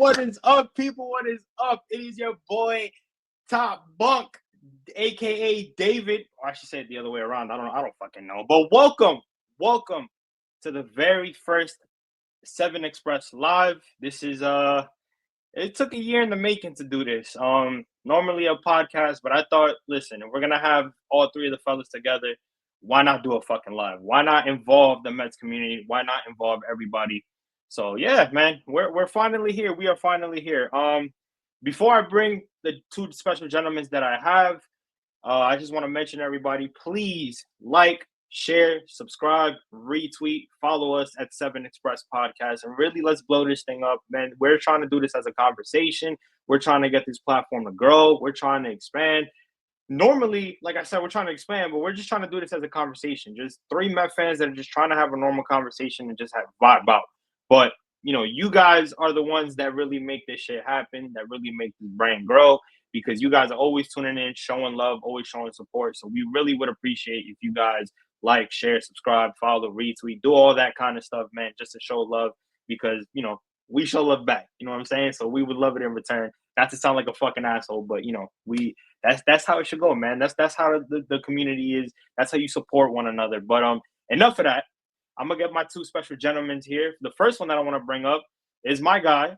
What is up, people? What is up? It is your boy, Top Bunk, aka David. Or I should say it the other way around. I don't fucking know. But welcome to the very first 7 Express Live. This is it took a year in the making to do this. Normally a podcast, but I thought, listen, if we're gonna have all three of the fellas together, why not do a fucking live? Why not involve the Mets community? Why not involve everybody? So yeah, man, we're finally here. We are finally here. Before I bring the two special gentlemen that I have, I just want to mention everybody, please like, share, subscribe, retweet, follow us at 7 Express Podcast, and really let's blow this thing up, man. We're trying to do this as a conversation. We're trying to get this platform to grow. We're trying to expand. Normally, like I said, we're trying to expand, but we're just trying to do this as a conversation. Just 3 Met fans that are just trying to have a normal conversation and just have vibe out. But, you guys are the ones that really make this shit happen, that really make this brand grow, because you guys are always tuning in, showing love, always showing support. So we really would appreciate if you guys like, share, subscribe, follow, retweet, do all that kind of stuff, man, just to show love, because, we show love back. You know what I'm saying? So we would love it in return. Not to sound like a fucking asshole, but, that's how it should go, man. That's how the community is. That's how you support one another. But enough of that. I'm gonna get my 2 special gentlemen here. The first one that I want to bring up is my guy,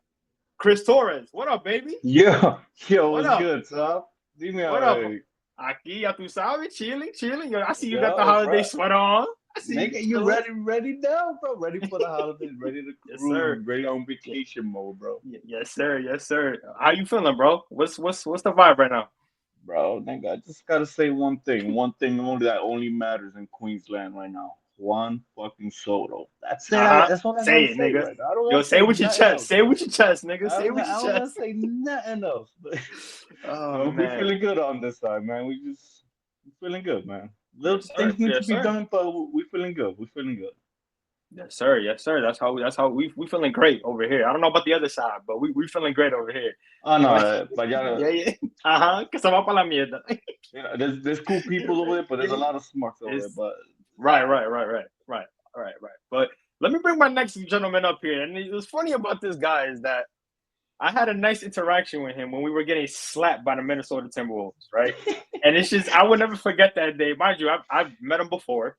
Chris Torres. What up, baby? Yo, What what's up? good, Tom? Dime What a up? ver. Aquí, ya tú sabes, chilling. Yo, I see you got the Yo, holiday bro. sweater on. I see Nigga, you ready now, bro? Ready for the holidays, ready to Yes, cruise, sir. ready on vacation mode, bro. Yes, sir. How you feeling, bro? What's the vibe right now? Bro, nigga, I just gotta say one thing only that only matters in Queensland right now. Juan fucking Soto. That's it. That's all I Say gotta it, say nigga. right now. I don't Yo, gotta say say it with your nothing chest. else, Say it bro. with your chest, nigga. I Say it don't, with I your don't gotta chest. say nothing else. Oh We're man. feeling good on this side, man. We're feeling good, man. Little Yes, sir. things need to Yes, be sir. done, but we're feeling good. We're feeling good. Yes, sir. That's how we feeling great over here. I don't know about the other side, but we feeling great over here. Oh You no, know? but yeah, Yeah. Que se va para la mierda. yeah, there's cool people over there, but there's a Yeah. lot of smarts over there. It's But right. Right. But let me bring my next gentleman up here. And what's funny about this guy is that I had a nice interaction with him when we were getting slapped by the Minnesota Timberwolves, right? And it's just I would never forget that day. Mind you, I've met him before,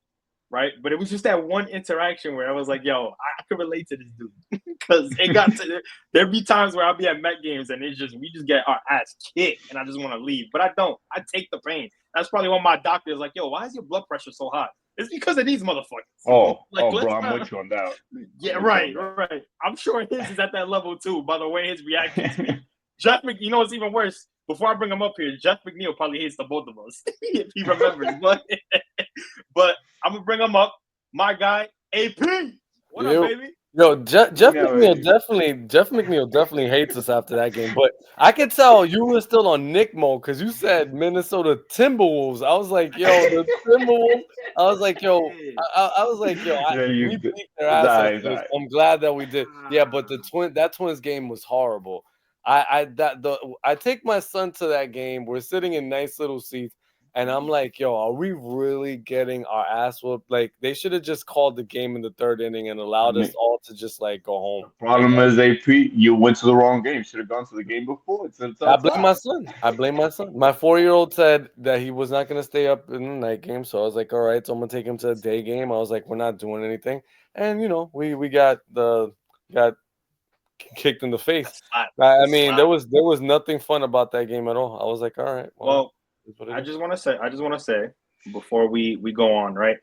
right? But it was just that one interaction where I was like, yo, I could relate to this dude. Because it got to there'd be times where I'll be at Met games and we just get our ass kicked and I just want to leave. But I don't. I take the pain. That's probably why my doctor is like, yo, why is your blood pressure so high? It's because of these motherfuckers. Like, bro, let's I'm not. with you on that. Yeah, I'm with you right. on I'm sure his is at that level too, by the way his reaction to that. me. You know what's even worse? Before I bring him up here, Jeff McNeil probably hates the both of us if he remembers. But I'm gonna bring him up. My guy, AP. What up, Yo, baby? Jeff Yeah, Jeff McNeil definitely hates us after that game. But I could tell you were still on Nick mode because you said Minnesota Timberwolves. I was like, yo, the Timberwolves. I was like, yo, I was like, yo, yeah, we you. beat their ass Nice, after this. I'm glad that we did. Yeah, but that Twins game was horrible. I take my son to that game. We're sitting in nice little seats. And I'm like, yo, are we really getting our ass whooped? Like, they should have just called the game in the 3rd inning and I allowed us mean, all to just like go home. the problem is, AP, you went to the wrong game. Should have gone to the game before. It's I up blame top. my son. My 4-year-old said that he was not going to stay up in the night game. So I was like, all right, so I'm going to take him to a day game. I was like, we're not doing anything. And, we got kicked in the face. I mean, there was nothing fun about that game at all. I was like, all right, Well, that's what it I is. just want to say before we go on, right?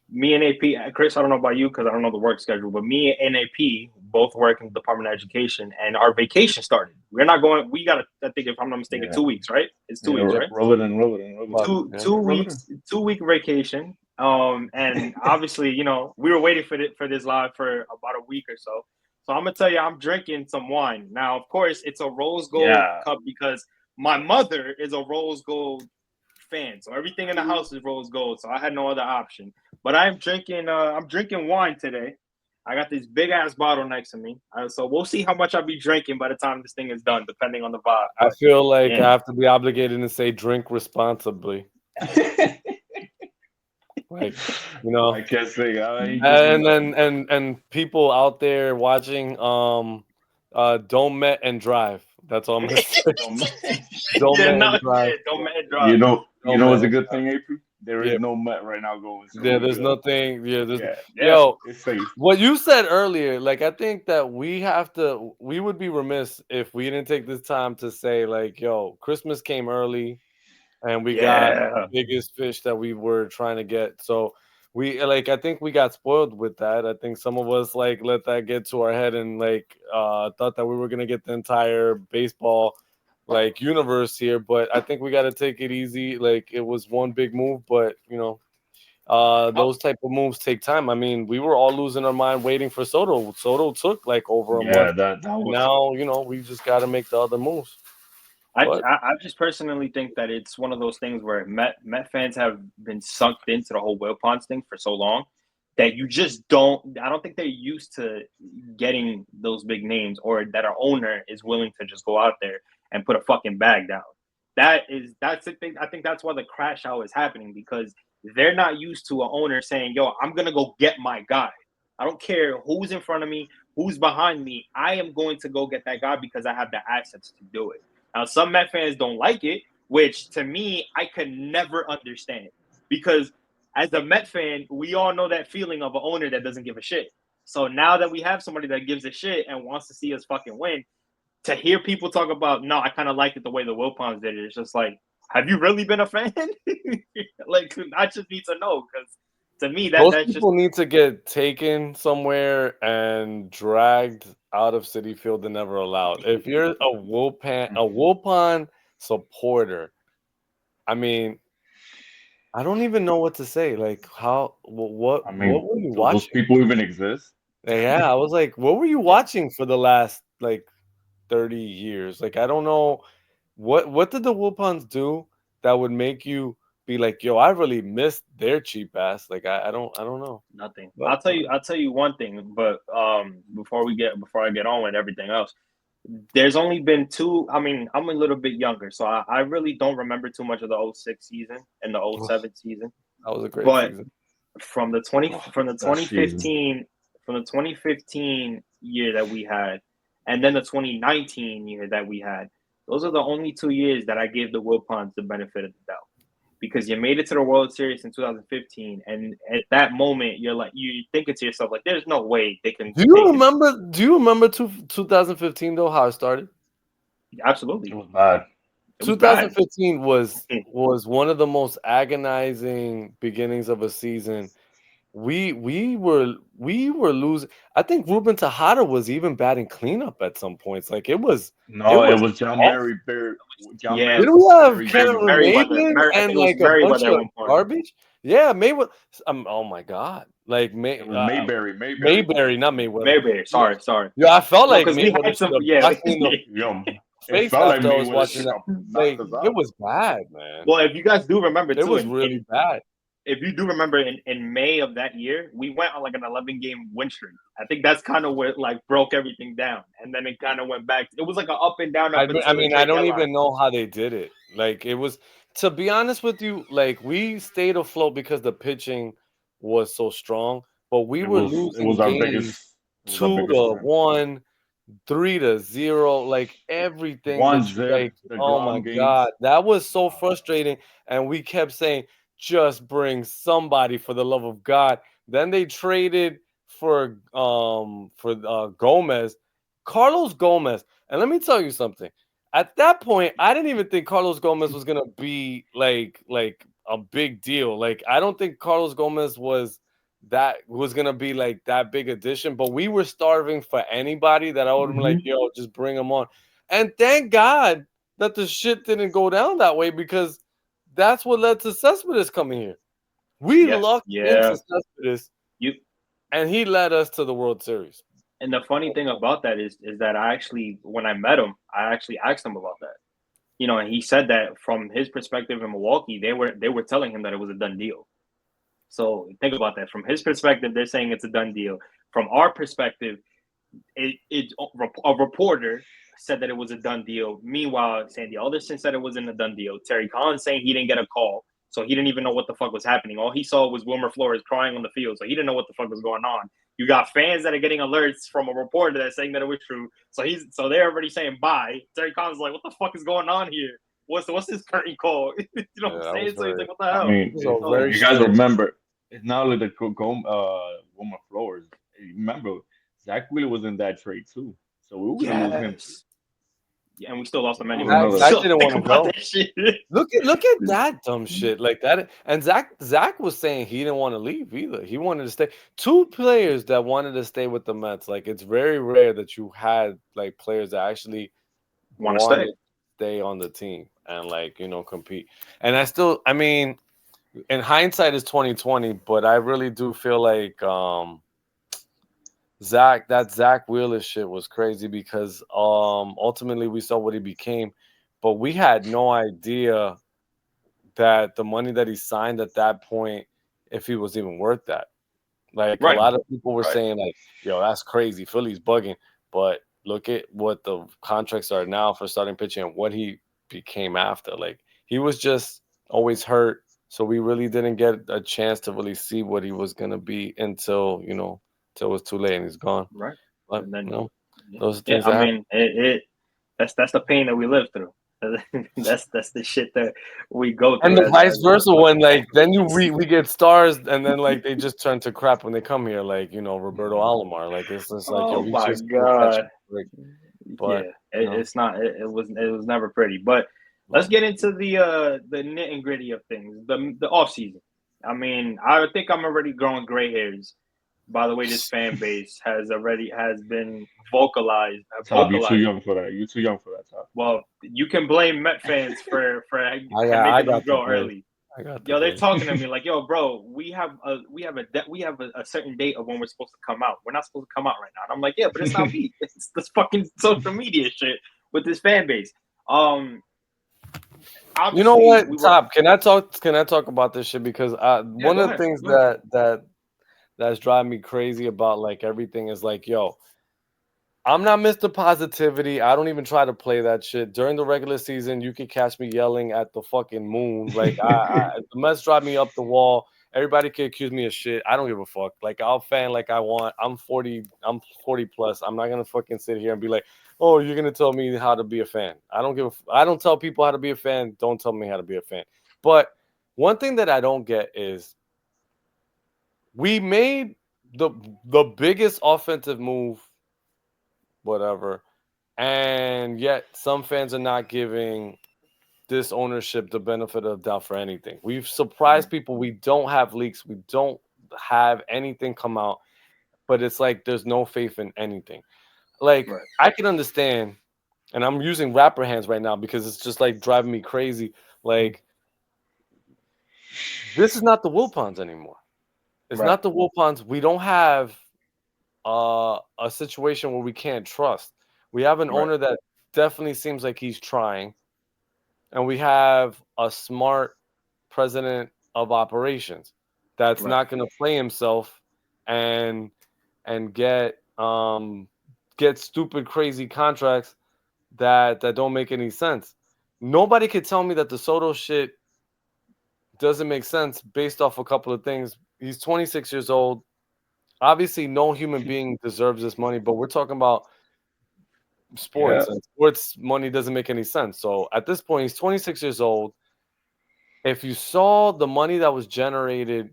Me and AP, Chris, I don't know about you because I don't know the work schedule, but me and AP both work in the Department of Education, and our vacation started. We're not going. We got, I think, if I'm not mistaken, Yeah, 2 weeks, right? It's 2 weeks, yeah. right? Roll it in, roll it in, roll it Fuck, in. Two yeah. two Roll it in. weeks, 2 week vacation. And obviously, we were waiting for this live for about a week or so. So I'm gonna tell you, I'm drinking some wine now. Of course, it's a rose gold Yeah. cup because my mother is a rose gold fan, so everything in the house is rose gold. So I had no other option. But I'm drinking wine today. I got this big ass bottle next to me. So we'll see how much I'll be drinking by the time this thing is done, depending on the vibe. I But feel like yeah. I have to be obligated to say drink responsibly. Like, I can't say. I ain't drinking and nothing. then and people out there watching Don't met and drive. That's all I'm gonna say. Don't Don't Yeah, met no, and drive. yeah, don't man you drive. know, you Don't know, met it's a and good drive. thing, April. There is Yeah, no Met right now going, so yeah. we There's good. nothing. Yeah, there's Yeah, Yeah. yo. it's safe. What you said earlier, like I think that we have to. We would be remiss if we didn't take this time to say, like, yo, Christmas came early. And we got Yeah. biggest fish that we were trying to get. So we like I think we got spoiled with that. I think some of us like let that get to our head and like thought that we were gonna get the entire baseball like universe here, but I think we got to take it easy. Like it was one big move, but Oh, those type of moves take time. I mean, we were all losing our mind waiting for Soto. Soto took like over a month, Yeah, that and was. now we just got to make the other moves. But I just personally think that it's one of those things where Met fans have been sucked into the whole Will Ponce thing for so long that you just don't. I don't think they're used to getting those big names, or that our owner is willing to just go out there and put a fucking bag down. That's the thing. I think that's why the crash out is happening, because they're not used to an owner saying, "Yo, I'm gonna go get my guy. I don't care who's in front of me, who's behind me. I am going to go get that guy because I have the assets to do it." Now, some Met fans don't like it, which to me, I could never understand, because as a Met fan, we all know that feeling of an owner that doesn't give a shit. So now that we have somebody that gives a shit and wants to see us fucking win, to hear people talk about, no, I kind of liked it the way the Wilpons did it. It's just like, have you really been a fan? Like, I just need to know, because to me, those that's just people need to get taken somewhere and dragged out of City Field and never allowed. If you're a Wilpon supporter, I mean, I don't even know what to say. Like, I what mean, were you do those watching? people even exist? Yeah, I was like, what were you watching for the last like 30 years? Like, I don't know what did the Wilpons do that would make you be like, yo, I really missed their cheap ass. Like, I don't know. nothing. But I'll tell you one thing, but before I get on with everything else, there's only been two. I mean, I'm a little bit younger, so I really don't remember too much of the '06 season and the ugh, '07 season. that was a great But season. Oh, from the that season. 2015 year that we had, and then the 2019 year that we had, those are the only 2 years that I gave the Wilpons the benefit of the doubt, because you made it to the World Series in 2015, and at that moment you're like, you thinking to yourself like, there's no way Do you remember 2015 though, how it started? It absolutely, was bad. it was bad. 2015 was one of the most agonizing beginnings of a season. We were losing. I think Ruben Tejada was even batting cleanup at some points. Like it No, it was was John awful. Mary Bear. John Yeah, Didn't we have Mary Mary, Jr. Cameron was Maybin I and think it was like a Mary bunch Weather at of one point. garbage? Yeah, Mayweather. Oh my god, like it was Mayberry. Mayberry. Mayberry, not Mayweather. Mayberry, Yeah, sorry. yeah. I felt No, like because we Mayweather had should some. have Yeah. punched me in the Yo, it face felt like after I was Mayweather watching should that. have knocked Like us it out. was bad, man. Well, if you guys do remember It too, was really bad. if you do remember in May of that year, we went on like an 11 game win streak. I think that's kind of what like broke everything down, and then it kind of went back. It was like an up and down up I until the mean, I trade don't deadline. even know how they did it. Like it was, to be honest with you, like we stayed afloat because the pitching was so strong, but we were It losing was our games biggest it was our two biggest to strength. one, 3-0, like everything One that you zip, like. the Oh my Grom games. god, that was so frustrating. And we kept saying, just bring somebody for the love of God. Then they traded for Gomez, Carlos Gomez. And let me tell you something. At that point, I didn't even think Carlos Gomez was gonna be like a big deal. Like I don't think Carlos Gomez was gonna be like that big addition, but we were starving for anybody that I would have been like, Hmm. yo, just bring him on. And thank God that the shit didn't go down that way, because that's what led to Cespedes coming here. We Yeah, lucked into yeah. Cespedes, You and he led us to the World Series. and the funny thing about that is that I actually, when I met him, I actually asked him about that. And he said that from his perspective in Milwaukee, they were telling him that it was a done deal. So think about that. From his perspective, they're saying it's a done deal. From our perspective, a reporter said that it was a done deal. Meanwhile, Sandy Alderson said it wasn't a done deal. Terry Collins saying he didn't get a call, so he didn't even know what the fuck was happening. All he saw was Wilmer Flores crying on the field, so he didn't know what the fuck was going on. You got fans that are getting alerts from a reporter that's saying that it was true. So they're already saying bye. Terry Collins is like, what the fuck is going on here? What's this curtain call? You know what I'm saying? So he's like, what the hell? I mean, if you guys remember, it's not like the Goma Flowers. Remember, Zach Wheeler was in that trade too, so we would lose him. Yeah, and we still lost him anyway. I didn't want to go. Look at that dumb shit like that. And Zach was saying he didn't want to leave either. He wanted to stay. Two players that wanted to stay with the Mets. Like, it's very rare that you had like players that actually want to stay on the team and like, you know, compete. And I mean, in hindsight is 2020, but I really do feel like Zach Wheeler shit was crazy because ultimately we saw what he became, but we had no idea that the money that he signed at that point, if he was even worth that. Like, a lot of people were saying like, yo, that's crazy, Philly's bugging, but look at what the contracts are now for starting pitching and what he became after. Like, he was just always hurt, so we really didn't get a chance to really see what he was gonna be until, you know, till it was too late and he's gone. Right. But, and then, you know, those things. I mean, that's the pain that we live through. That's the shit that we go through. And the vice versa when like then we get stars and then like they just turn to crap when they come here, like, you know, Roberto Alomar. Like, it's just like, oh my god. But it's not. It was never pretty. But let's get into the nit and gritty of things. The off season. I mean, I think I'm already growing gray hairs. By the way, this fan base has been vocalized. You're too young for that. You're too young for that, Top. Well, you can blame Met fans for making them grow early. They're talking to me like, yo, bro, we have a certain date of when we're supposed to come out. We're not supposed to come out right now. And I'm like, yeah, but it's not me. It's this fucking social media shit with this fan base. You know what, Top? Can I talk about this shit? Because one of the things that's driving me crazy about like everything is like, yo, I'm not Mr. Positivity. I don't even try to play that shit. During the regular season, you can catch me yelling at the fucking moon. Like, the Mets drive me up the wall. Everybody can accuse me of shit. I don't give a fuck. Like, I'll fan like I want. I'm 40 plus. I'm not gonna fucking sit here and be like, oh, you're gonna tell me how to be a fan. I don't tell people how to be a fan. Don't tell me how to be a fan. But one thing that I don't get is we made the biggest offensive move, whatever, and yet some fans are not giving this ownership the benefit of the doubt for anything. We've surprised people. We don't have leaks. We don't have anything come out, but it's like there's no faith in anything. Like, I can understand, and I'm using rapper hands right now because it's just like driving me crazy. Like, this is not the Wilpons anymore. It's not the Wilpons. We don't have a situation where we can't trust. We have an owner that definitely seems like he's trying, and we have a smart president of operations that's not going to play himself and get stupid, crazy contracts that don't make any sense. Nobody could tell me that the Soto shit doesn't make sense based off a couple of things. He's 26 years old. Obviously, no human being deserves this money, but we're talking about sports, and sports money doesn't make any sense. So at this point, he's 26 years old. If you saw the money that was generated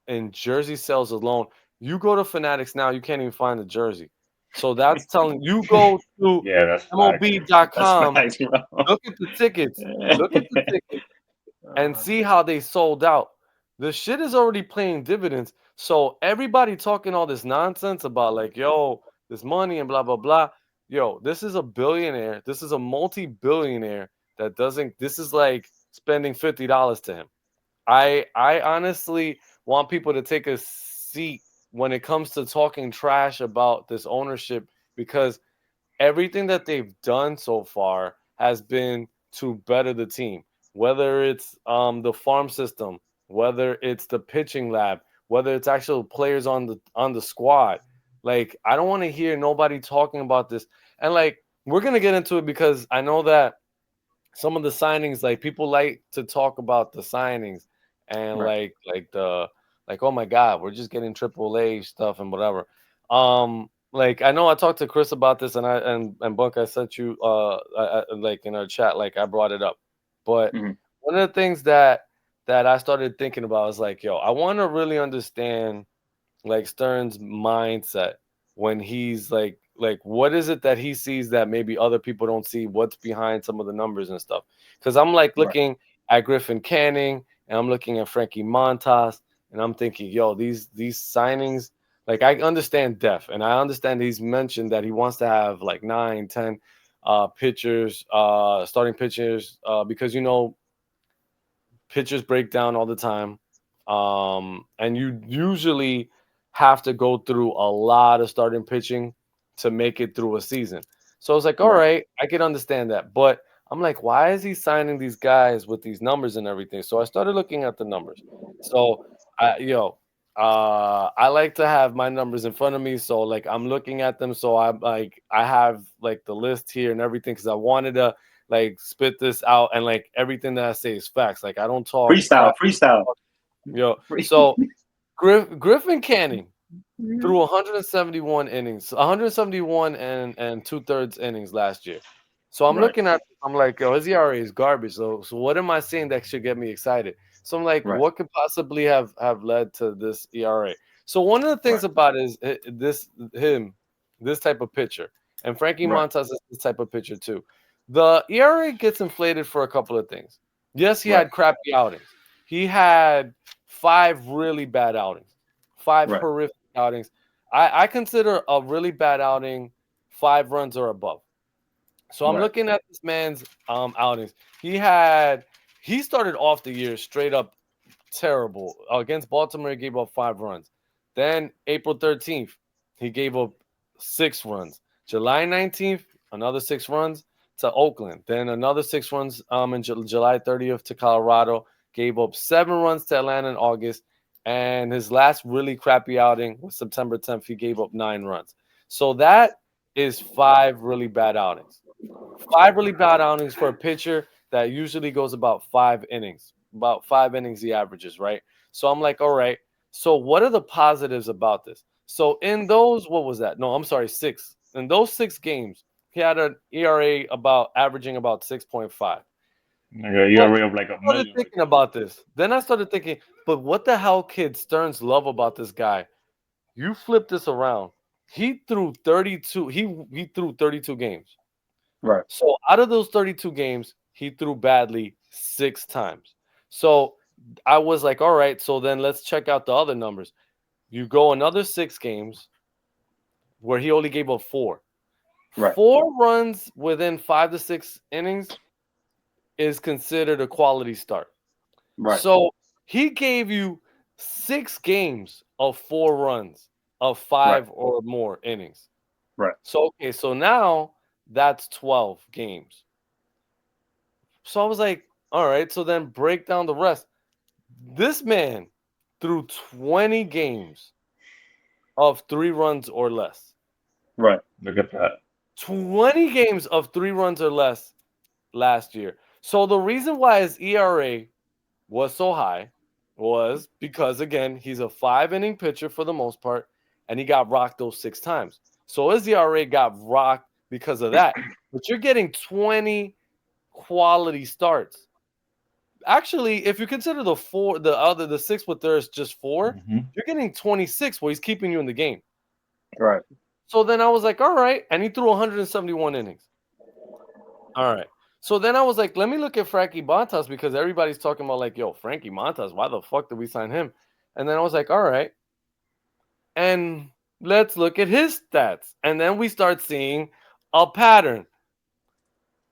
in jersey sales alone, you go to Fanatics now, you can't even find the jersey. So that's telling you go to MLB.com, look at the tickets, and see how they sold out. The shit is already paying dividends. So everybody talking all this nonsense about like, yo, this money and blah, blah, blah. Yo, this is a billionaire. This is a multi-billionaire that doesn't, this is like spending $50 to him. I honestly want people to take a seat when it comes to talking trash about this ownership, because everything that they've done so far has been to better the team. Whether it's the farm system, whether it's the pitching lab, whether it's actual players on the squad. Like, I don't want to hear nobody talking about this. And like, we're gonna get into it because I know that some of the signings, like, people like to talk about the signings and like oh my God, we're just getting AAA stuff and whatever. Like I know I talked to Chris about this, and Bunk, I sent you like in our chat, like I brought it up. But Mhm. one of the things that I started thinking about is like, yo, I want to really understand like Stern's mindset when he's like what is it that he sees that maybe other people don't see? What's behind some of the numbers and stuff? Because I'm like Right. looking at Griffin Canning and I'm looking at Frankie Montas and I'm thinking, yo, these signings, like I understand depth and I understand he's mentioned that he wants to have like 9, 10 pitchers, starting pitchers, because pitchers break down all the time. And you usually have to go through a lot of starting pitching to make it through a season. So I was like, all Right. right, I can understand that. But I'm like, why is he signing these guys with these numbers and everything? So I started looking at the numbers. So I like to have my numbers in front of me. So like I'm looking at them. So I'm like I have like the list here and everything because I wanted to like spit this out and like everything that I say is facts. Like I don't talk Freestyle. crap. Freestyle. So Griffin Canning threw 171 innings, 171 and 2/3 innings last year. So I'm Right. looking at, I'm like, yo, his ERA is garbage. So what am I seeing that should get me excited? So I'm like, Right. what could possibly have led to this ERA? So one of the things Right. about is this type of pitcher, and Frankie Right. Montas is this type of pitcher too. The ERA gets inflated for a couple of things. Yes, he Right. had crappy outings. He had 5 really bad outings, 5 horrific outings. I consider a really bad outing 5 runs or above. So I'm Right. looking at this man's outings. He started off the year straight up terrible. Against Baltimore, he gave up 5 runs. Then April 13th, he gave up 6 runs. July 19th, another 6 runs to Oakland. Then another 6 runs in July 30th to Colorado. Gave up 7 runs to Atlanta in August. And his last really crappy outing was September 10th. He gave up 9 runs. So that is 5 really bad outings. 5 really bad outings for a pitcher that usually goes about 5 innings. About 5 innings he averages, right? So I'm like, all right. So what are the positives about this? So in those, what was that? No, I'm sorry, 6. In those 6 games, he had an ERA about averaging about 6.5. Like you But already of like a I started million right thinking there. about this. Then I started thinking, but what the hell kid Stearns love about this guy? You flip this around. He threw 32. He threw 32 games. Right. So out of those 32 games, he threw badly 6 times. So I was like, all right, so then let's check out the other numbers. You go another 6 games where he only gave up 4. Right. 4 runs within 5 to 6 innings is considered a quality start. Right. So he gave you 6 games of 4 runs of Right. 5 or more innings. Right. So okay, so now that's 12 games. So I was like, all right, so then break down the rest. This man threw 20 games of 3 runs or less. Right. Look at that. 20 games of 3 runs or less last year. So the reason why his ERA was so high was because, again, he's a 5 inning pitcher for the most part, and he got rocked those 6 times. So his ERA got rocked because of that. But you're getting 20 quality starts. Actually, if you consider the 6 with there's just 4, Hmm. you're getting 26 where he's keeping you in the game. Right. So then I was like, all right, and he threw 171 innings. All right. So then I was like, let me look at Frankie Montas because everybody's talking about like, yo, Frankie Montas, why the fuck did we sign him? And then I was like, all right, and let's look at his stats. And then we start seeing a pattern.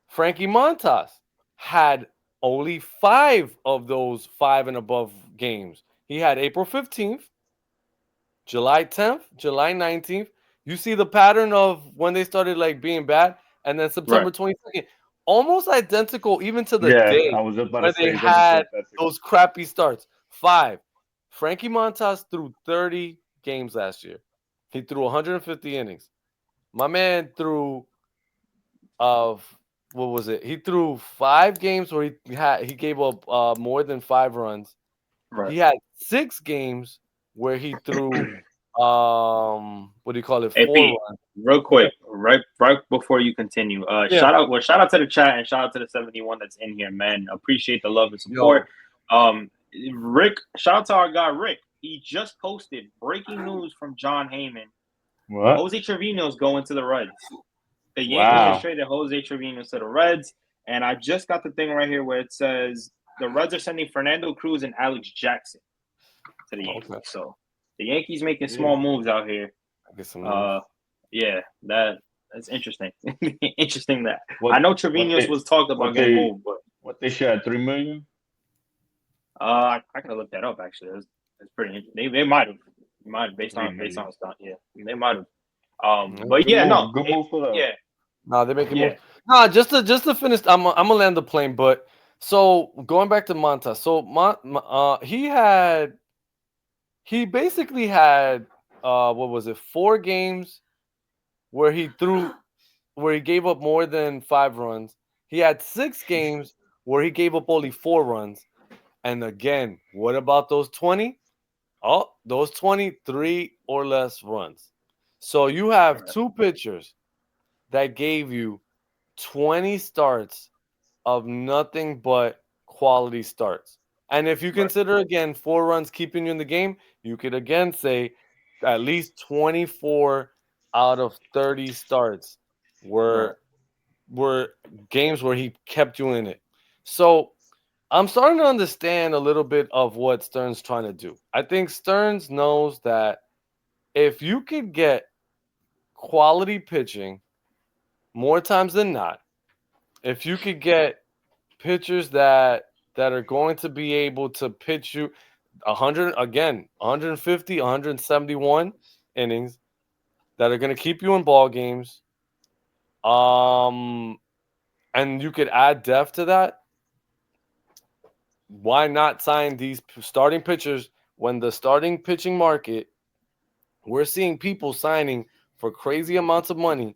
Frankie Montas had only 5 of those 5 and above games. He had April 15th, July 10th, July 19th. You see the pattern of when they started like being bad, and then Right. September 22nd, almost identical even to the Yeah, day I was just about to where they say it's almost had identical. those crappy starts. 5. Frankie Montas threw 30 games last year. He threw 150 innings. My man threw of what was it? He threw 5 games where he gave up more than 5 runs. Right. He had 6 games where he threw what do you call it? Hey, 4 Pete, runs. real Okay. quick, right before you continue, Yeah. shout out to the chat and shout out to the 71 that's in here, man. Appreciate the love and support. Yo. Rick, shout out to our guy Rick. He just posted breaking news from John Heyman. What? Jose Trevino's going to the Reds. The Yankees Wow. just traded Jose Trevino to the Reds, and I just got the thing right here where it says the Reds are sending Fernando Cruz and Alex Jackson to the Yankees. Okay. So the Yankees making Yeah. small moves out here. I get some news. Yeah, that's interesting. Interesting that What? I know What Trevino's they? was talked about What getting they? moved, but What they shared? 3 million. I gotta look that up actually. It's pretty. They might have based Three on million. stuff. Yeah, they might have. Yeah. But Good yeah, move. no, Good move for them. yeah, No, they're making yeah. moves. No, just to finish, I'm gonna land the plane. But so going back to Monta, so he basically had what was it, 4 games where he gave up more than 5 runs. He had 6 games where he gave up only 4 runs. And again, what about those 20? Oh, those 23 or less runs. So you have Right, 2 pitchers that gave you 20 starts of nothing but quality starts. And if you right, consider again 4 runs keeping you in the game, you could again say at least 24 out of 30 starts right, were games where he kept you in it. So I'm starting to understand a little bit of what Stearns trying to do. I think Stearns knows that if you could get quality pitching more times than not, if you could get pitchers that are going to be able to pitch you 100 again, 150, 171 innings that are going to keep you in ball games. And you could add depth to that. Why not sign these starting pitchers when the starting pitching market, we're seeing people signing for crazy amounts of money?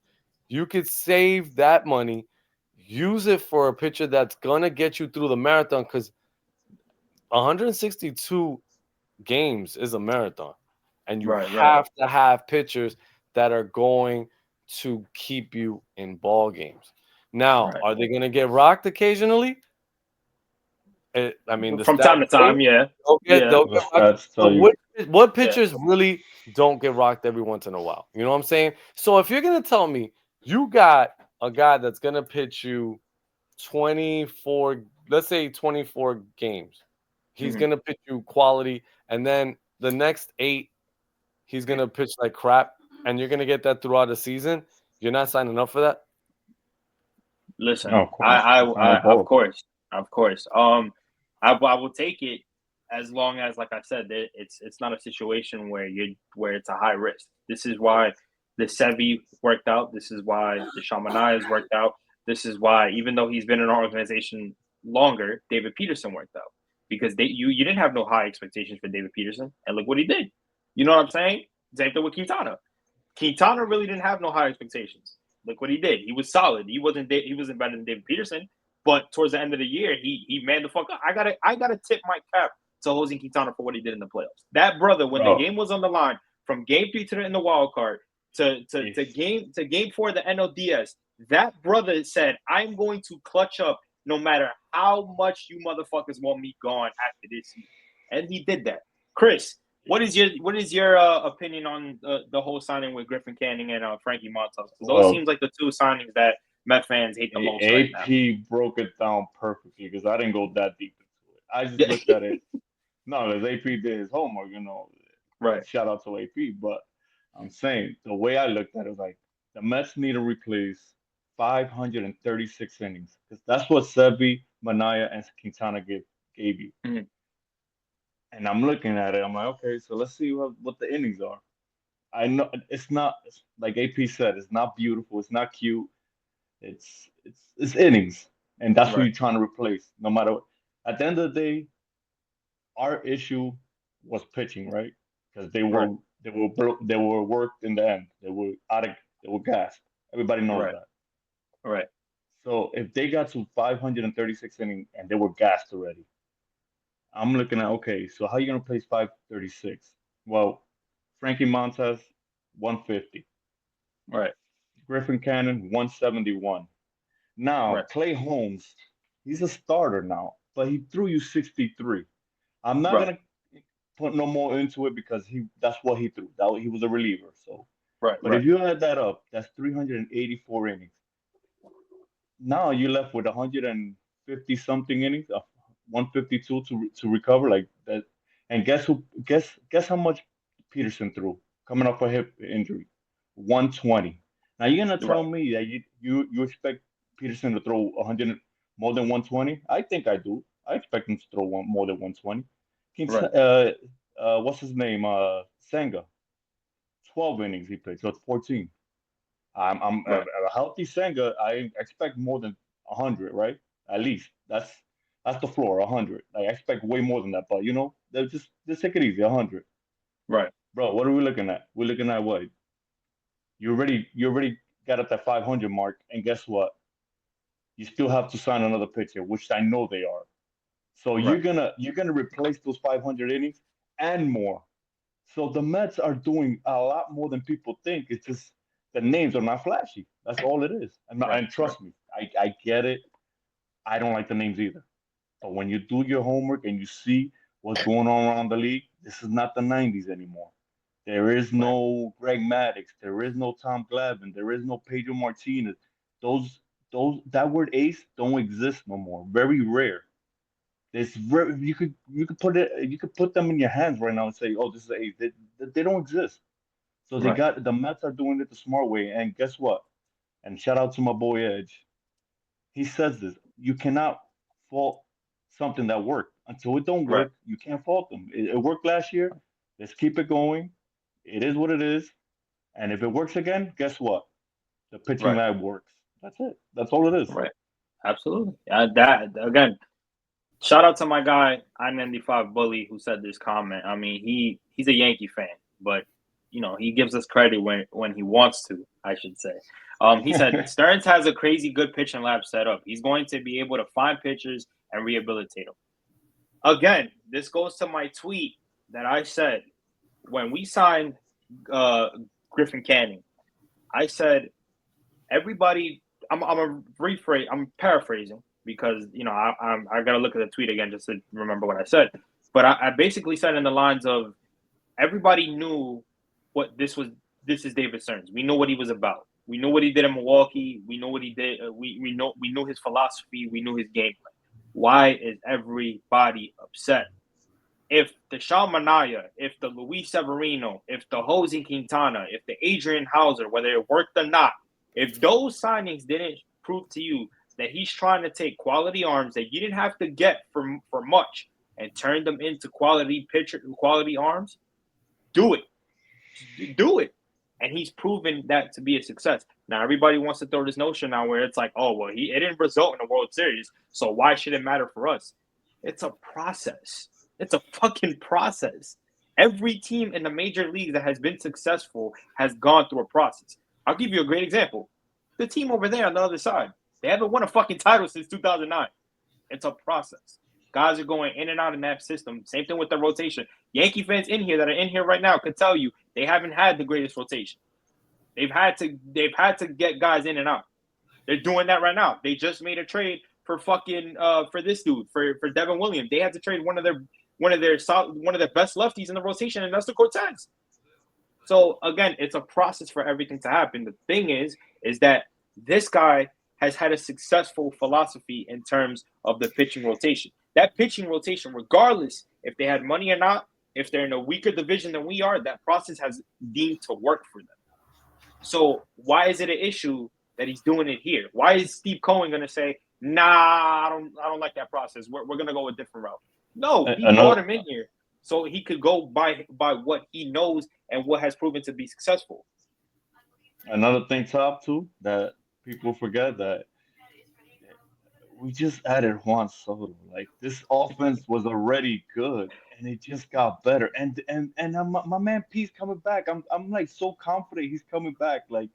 You could save that money, use it for a pitcher that's going to get you through the marathon, because 162 games is a marathon, and you right. have to have pitchers that are going to keep you in ball games. Now, Right. are they going to get rocked occasionally? I mean, the From time stats to say time, yeah, they'll The get rocked. stats But tell you. what yeah. pitchers really don't get rocked every once in a while? You know what I'm saying? So if you're going to tell me you got a guy that's going to pitch you 24, let's say 24 games, he's Mhm. going to pitch you quality, and then the next 8 he's going to pitch like crap, and you're going to get that throughout the season. You're not signing up for that? Listen, No, of course. You sign up of both. course, of course. I will take it as long as, like I said, that it's not a situation where it's a high risk. This is why the Sevi worked out. This is why the Shamanai has worked out. This is why, even though he's been in our organization longer, David Peterson worked out because you didn't have no high expectations for David Peterson, and look what he did. You know what I'm saying? Same thing with Quintana. Quintana really didn't have no high expectations. Look what he did. He was solid. He wasn't better than David Peterson, but towards the end of the year, he manned the fuck up. I gotta tip my cap to Jose Quintana for what he did in the playoffs. That brother, when the Bro, game was on the line, from game 3 to in the wild card to if game 4 of the NLDS, that brother said, "I'm going to clutch up no matter how much you motherfuckers want me gone after this season," and he did that. Chris, what is your opinion on the whole signing with Griffin Canning and Frankie Montas? Because those well, seems like the 2 signings that Met fans hate the most right now. AP broke it down perfectly because I didn't go that deep into it. I just Yeah. looked at it. No, because AP did his homework, Right, Shout out to AP, but I'm saying the way I looked at it was like the Mets need to replace 536 innings because that's what Sebi, Manaya, and Quintana gave you. mhm, And I'm looking at it. I'm like, okay, so let's see what the innings are. I know it's not like AP said. It's not beautiful. It's not cute. It's innings, and that's what right, you're trying to replace. No matter what. At the end of the day, our issue was pitching, right? Because right, they were worked in the end. They were gassed. Everybody knows right, that. right, So if they got to 536 innings and they were gassed already, I'm looking at okay. So how you gonna place 536? Well, Frankie Montas, 150. Right. Griffin Cannon, 171. Now, Right. Clay Holmes, he's a starter now, but he threw you 63. I'm not Right. gonna put no more into it because that's what he threw. He was a reliever. So, Right. but Right. if you add that up, that's 384 innings. Now you're left with 150 something innings, 152 to recover like that. And guess who? Guess how much Peterson threw coming off a hip injury? 120. Now you're gonna tell Right. me that you expect Peterson to throw 100 more than 120? I think I do. I expect him to throw more than 120. Right. What's his name? Senga. 12 innings he played, so it's 14. I'm Right. a healthy Senga. I expect more than 100, right? At least that's the floor, 100. Like, I expect way more than that, but they'll just take it easy, 100. Right. Bro, what are we looking at? We're looking at what? You already got at that 500 mark, and guess what? You still have to sign another pitcher, which I know they are. So Right. you're gonna replace those 500 innings and more. So the Mets are doing a lot more than people think. It's just the names are not flashy. That's all it is. Right. And Right. trust me, I get it. I don't like the names either. But when you do your homework and you see what's going on around the league, this is not the 90s anymore. There is Right. no Greg Maddux. There is no Tom Glavine. There is no Pedro Martinez. Those that word ace don't exist no more. Very rare. You could put them in your hands right now and say, "Oh, this is an ace." They don't exist. So Right. the Mets are doing it the smart way. And guess what? And shout out to my boy Edge. He says this: you cannot fault something that worked until it don't Right. work. You can't fault them. It worked last year. Let's keep it going. It is what it is. And if it works again, guess what? The pitching Right. lab works. That's it. That's all it is. Right. Absolutely. That again. Shout out to my guy I-95 Bully who said this comment. I mean, he's a Yankee fan, but he gives us credit when he wants to, I should say. He said Stearns has a crazy good pitching lab set up. He's going to be able to find pitchers and rehabilitate them. Again, this goes to my tweet that I said when we signed uh, Griffin Canning. I said everybody. I'm paraphrasing because I got to look at the tweet again just to remember what I said. But I basically said in the lines of everybody knew what this was. This is David Stearns. We know what he was about. We know what he did in Milwaukee. We know what he did. We knew his philosophy. We knew his game plan. Why is everybody upset? If the Sean Manaea, if the Luis Severino, if the Jose Quintana, if the Adrian Hauser, whether it worked or not, if those signings didn't prove to you that he's trying to take quality arms that you didn't have to get for much and turn them into quality arms, do it. Do it. And he's proven that to be a success. Now everybody wants to throw this notion out where it's like, oh well, it didn't result in a World Series, so why should it matter for us? It's a process. It's a fucking process. Every team in the major leagues that has been successful has gone through a process. I'll give you a great example. The team over there on the other side, they haven't won a fucking title since 2009. It's a process. Guys are going in and out in that system. Same thing with the rotation. Yankee fans in here that are in here right now could tell you they haven't had the greatest rotation. They've had to get guys in and out. They're doing that right now. They just made a trade for fucking for this dude for Devin Williams. They had to trade one of their best lefties in the rotation, and that's the Cortez. So again, it's a process for everything to happen. The thing is that this guy has had a successful philosophy in terms of the pitching rotation. That pitching rotation, regardless if they had money or not, if they're in a weaker division than we are, that process has deemed to work for them. So why is it an issue that he's doing it here? Why is Steve Cohen going to say, "Nah, I don't like that process. We're going to go a different route"? No, he brought Another him in here so he could go by what he knows and what has proven to be successful. another thing, top too, that people forget that we just added Juan Soto. Like, this offense was already good, and it just got better. And my man P's coming back. I'm like so confident he's coming back. Like,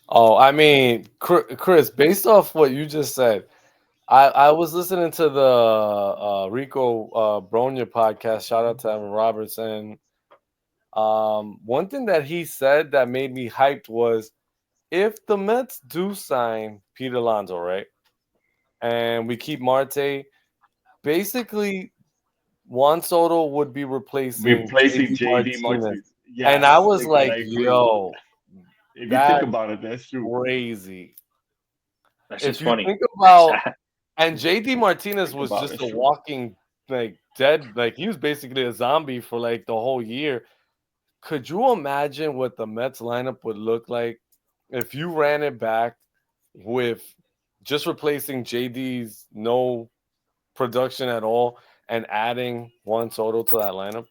Oh, I mean, Chris, based off what you just said, I was listening to the Rico Bronya podcast. Shout out to Evan Robertson. One thing that he said that made me hyped was if the Mets do sign Pete Alonso, right, and we keep Marte, basically Juan Soto would be replacing Replacing JD JD Martinez. Martinez. And I Yes, was and like, I agree. yo, If you think that's about it, that's true. crazy. That's If just you funny. think about, and JD Martinez Think was about just it, a it's true. walking, like, dead, like, he was basically a zombie for like the whole year. Could you imagine what the Mets lineup would look like if you ran it back with just replacing JD's no production at all and adding Juan Soto to that lineup?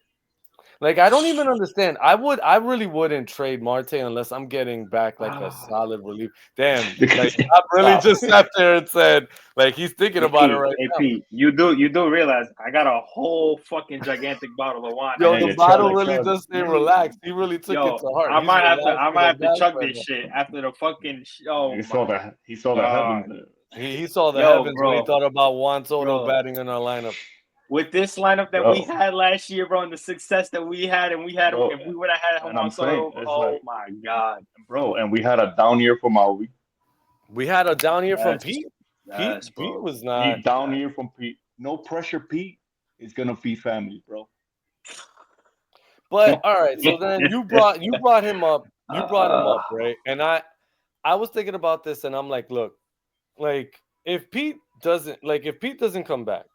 Like, I don't even understand. I really wouldn't trade Marte unless I'm getting back like a solid relief. Damn, like Because I really stop. just sat there and said, like he's thinking about it AP, right now. AP, you do realize I got a whole fucking gigantic bottle of wine. I Yo, need the to Nigga, chug bottle chug, this really shit. chug. does stay relaxed. He really took it Yo, to heart. I He's might have to I relaxing might a have to back chug right this now. shit after the fucking oh my He saw the god. heavens there. He saw the Yo, heavens when he bro, thought about Juan Soto bro. batting in our lineup. With this lineup that we Bro, had last year, bro, and the success that we had, and we had bro, if we would have had and Juan I'm saying Soto, it's oh like, my god. bro, and we had a down year from Maui. We had a down year from Yes, Pete. yes, Pete bro. was not. Pete down year from Pete. No pressure, Pete. Is gonna feed family, bro. But all right, so then you brought him up. You brought him Uh, up, right? And I was thinking about this, and I'm like, look, like if Pete doesn't come back,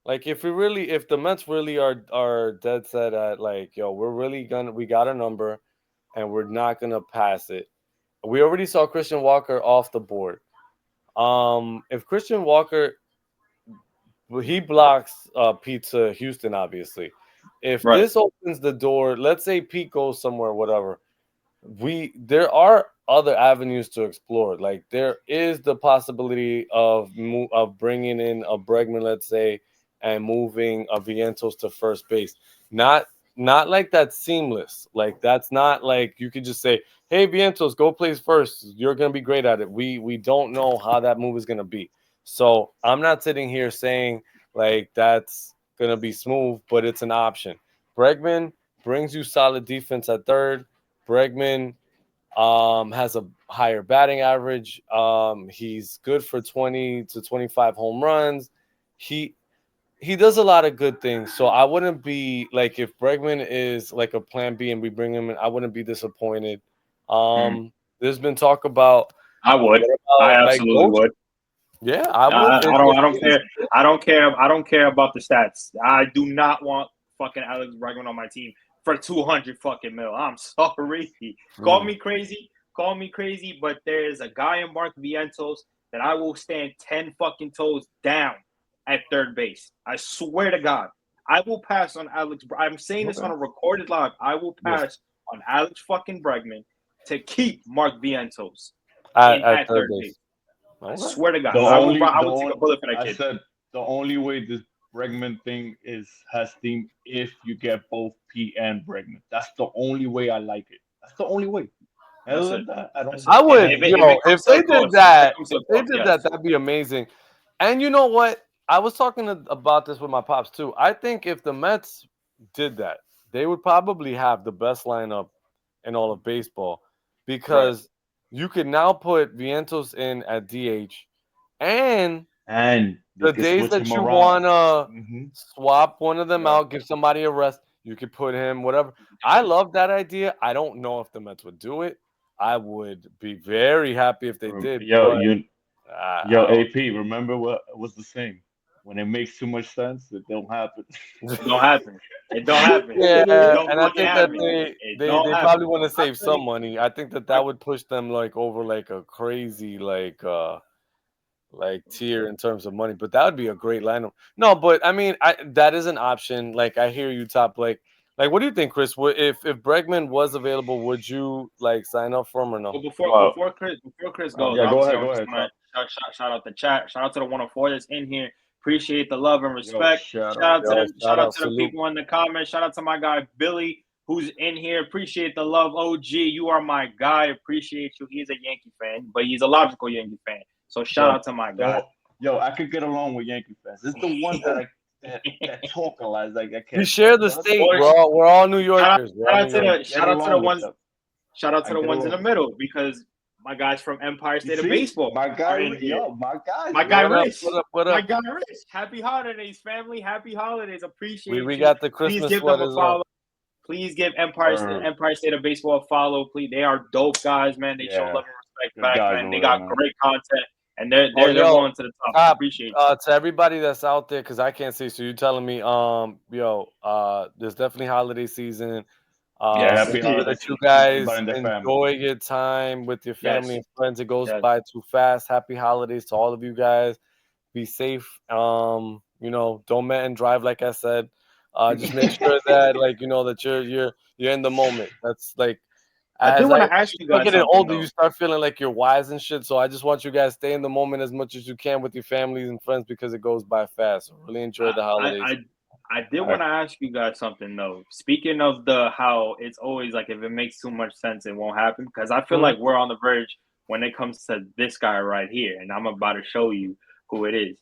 like if the Mets really are dead set at like, yo, we got a number, and we're not gonna pass it. We already saw Christian Walker off the board. If Christian Walker he blocks Pete to Houston, obviously. If right. this opens the door, let's say Pete goes somewhere, whatever, there are other avenues to explore. Like there is the possibility of bringing in a Bregman, let's say, and moving a Vientos to first base. Not not like that's seamless. Like that's not like you could just say, "Hey Vientos, go place first. You're gonna be great at it." We don't know how that move is gonna be. So I'm not sitting here saying like that's gonna be smooth, but it's an option. Bregman brings you solid defense at third. Bregman has a higher batting average. He's good for 20 to 25 home runs. He he does a lot of good things. So I wouldn't be like if Bregman is like a plan B and we bring him in, I wouldn't be disappointed. Mm. There's been talk about I would. what I about like absolutely Gold? would. Yeah, I would. I If don't. if I don't he is care. I don't care. I don't care about the stats. I do not want fucking Alex Bregman on my team for 200 fucking mil. I'm sorry. Call Mm, me crazy. Call me crazy. But there is a guy in Mark Vientos that I will stand 10 fucking toes down at third base. I swear to God, I will pass on Alex. I'm saying this on Okay. a recorded live. I will yes, pass on Alex fucking Bregman to keep Mark Vientos in at at third third base. base. I Okay. swear to God, The I will. only I the will take a only bullet for that I kid. said the only way this Bregman thing is has steam if you get both Pete and Bregman. That's the only way I like it. That's the only way. That's Other it. than that, I That's don't. it. I I would, don't. If it if comes to they a did cost, if it that, comes to if a they cost, did that, yes. that'd be amazing. And you know what? I was talking about this with my pops too. I think if the Mets did that, they would probably have the best lineup in all of baseball Right. because you could now put Vientos in at DH, and And they the can days switch that him you around. wanna Hmm. swap one of them Right. out, give somebody a rest, you could put him whatever. I love that idea. I don't know if the Mets would do it. I would be very happy if they did, Yo, but you, I yo, don't. AP. Remember what was the saying? When it makes too much sense, it don't happen. It don't happen. It don't happen. It Yeah, don't and I fucking think that happen. they It they don't they happen. probably want to I'm save telling some you. money. I think that Right. that would push them like over like a crazy like tier in terms of money. But that would be a great lineup. No, but I mean, that is an option. Like I hear you, top. Like what do you think, Chris? If Bregman was available, would you like sign up for him or no? But Well, before Chris Oh, goes, yeah, obviously I go just ahead, want top. to shout out the chat. Shout out to the 104 that's in here. Appreciate the love and Yo, respect. shout Shout out. out to yo, them. shout Shout out out, to the salute. people in the comments. Shout out to my guy Billy who's in here. Appreciate the love, OG. You are my guy. Appreciate you. He's a Yankee fan, but he's a logical Yankee fan. So shout Yo, out to my guy. don't. Yo, I could get along with Yankee fans. It's the ones that I that talk a lot. It's like I We can't. share the Well, state. Or We're all New shout out, Yorkers. We're all New Yorkers. get shout out to the along with ones them. shout out I to the get ones in the along. middle because my guys from Empire You State of see, Baseball my guy, are in here. my guys, My guy What up? Rich. What up? What My up? guy Rich. Happy holidays, family. Happy holidays. Appreciate We you. got the Please Christmas give them a sweaters on. follow. Please give Empire State of Baseball a follow. Please, they are dope guys, man. They show yeah, love and respect good back, guys man. They over there, got man. great content, and they're Oh, yo, going to the top. Top, Appreciate you. to everybody that's out there, because I can't see, so you telling me, there's definitely holiday season. Yeah, Yes. happy Make sure holidays that you to everybody guys in their family. enjoy your time with your family Yes. and friends. It goes Yes. by too fast. Happy holidays to all of you guys. Be safe. Don't met and drive, like I said. Just make sure that that you're in the moment. That's like I did as want I to ask you you start guys getting something older, though. you start feeling like you're wise and shit. So I just want you guys to stay in the moment as much as you can with your families and friends because it goes by fast. So really enjoy the holidays. I did want to ask you guys something though. Speaking of how it's always like if it makes too much sense, it won't happen. Because I feel Mhm. like we're on the verge when it comes to this guy right here, and I'm about to show you who it is.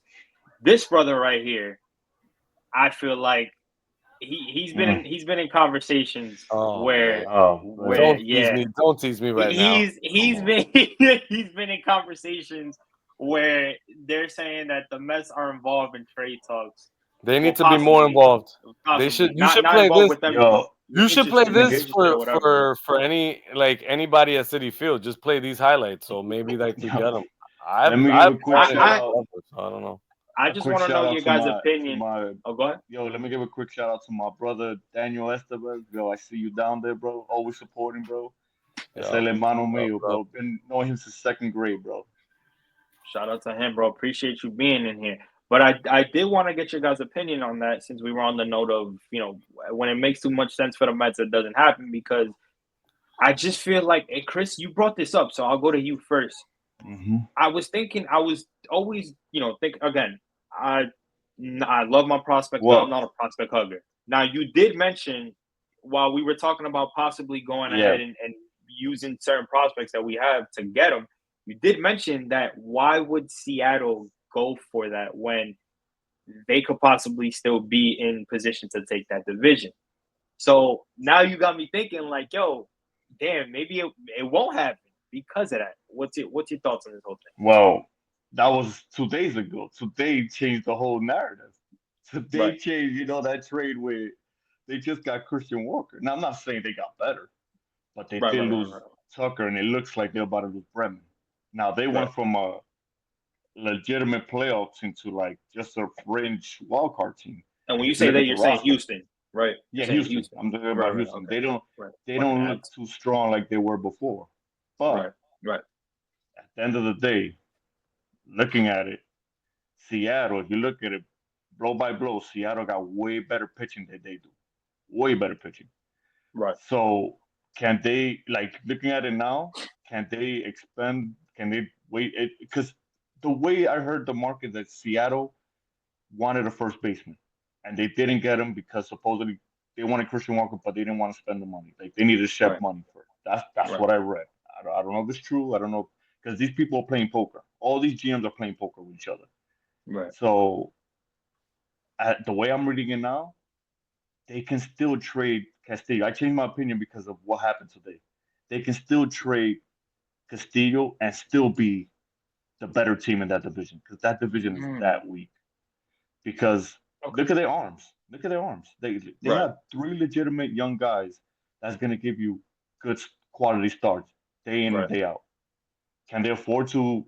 This brother right here, I feel like he's been in conversations Oh where man. Oh, Don't tease me right now. he's been he's been in conversations where they're saying that the Mets are involved in trade talks. They need Well, to be more involved. They should. You should not play involved this. with them. yo, You should play let me this get interested or whatever. for anybody at City Field. Just play these highlights, so maybe they could get them. let me give I've a quick wanted shout it out. forever, so I don't know. I A just quick want to know shout out your to guys' my opinion. Oh, go ahead. yo. Let me give a quick shout out to my brother Daniel Estevez. Yo, I see you down there, bro. Always supporting, bro. Ese Yeah. el hermano Bro, mío, bro. Been knowing him since second grade, bro. Shout out to him, bro. Appreciate you being in here. But I did want to get your guys' opinion on that since we were on the note of, when it makes too much sense for the Mets, it doesn't happen because I just feel like, hey, Chris, you brought this up, so I'll go to you first. Mm-hmm. I was always, think again, I love my prospects, but I'm not a prospect hugger. Now, you did mention while we were talking about possibly going ahead and using certain prospects that we have to get them, you did mention that why would Seattle go for that when they could possibly still be in position to take that division? So now you got me thinking like, yo, damn, maybe it won't happen because of that. What's your thoughts on this whole thing? Well, that was 2 days ago. Today changed the whole narrative. Today Right. changed, that trade where they just got Christian Walker. Now, I'm not saying they got better, but they did lose Tucker, and it looks like they're about to lose Bremen. Now, they went from a legitimate playoff team to like just a fringe wildcard team. And when you say that, you're saying Houston, right? Yeah, Houston. I'm talking about Houston. Okay. They don't look too strong like they were before. But right. At the end of the day, looking at it, Seattle, if you look at it blow by blow, Seattle got way better pitching than they do. Way better pitching. Right. So can they, looking at it now, can they wait? Because the way I heard the market that Seattle wanted a first baseman and they didn't get him because supposedly they wanted Christian Walker, but they didn't want to spend the money. Like they needed to shed money for it. That's what I read. I don't know if it's true. I don't know because these people are playing poker. All these GMs are playing poker with each other. Right. So the way I'm reading it now, they can still trade Castillo. I changed my opinion because of what happened today. They can still trade Castillo and still be the better team in that division because that division is that weak. Because look at their arms. Look at their arms. They have 3 legitimate young guys that's going to give you good quality starts day in and day out. Can they afford to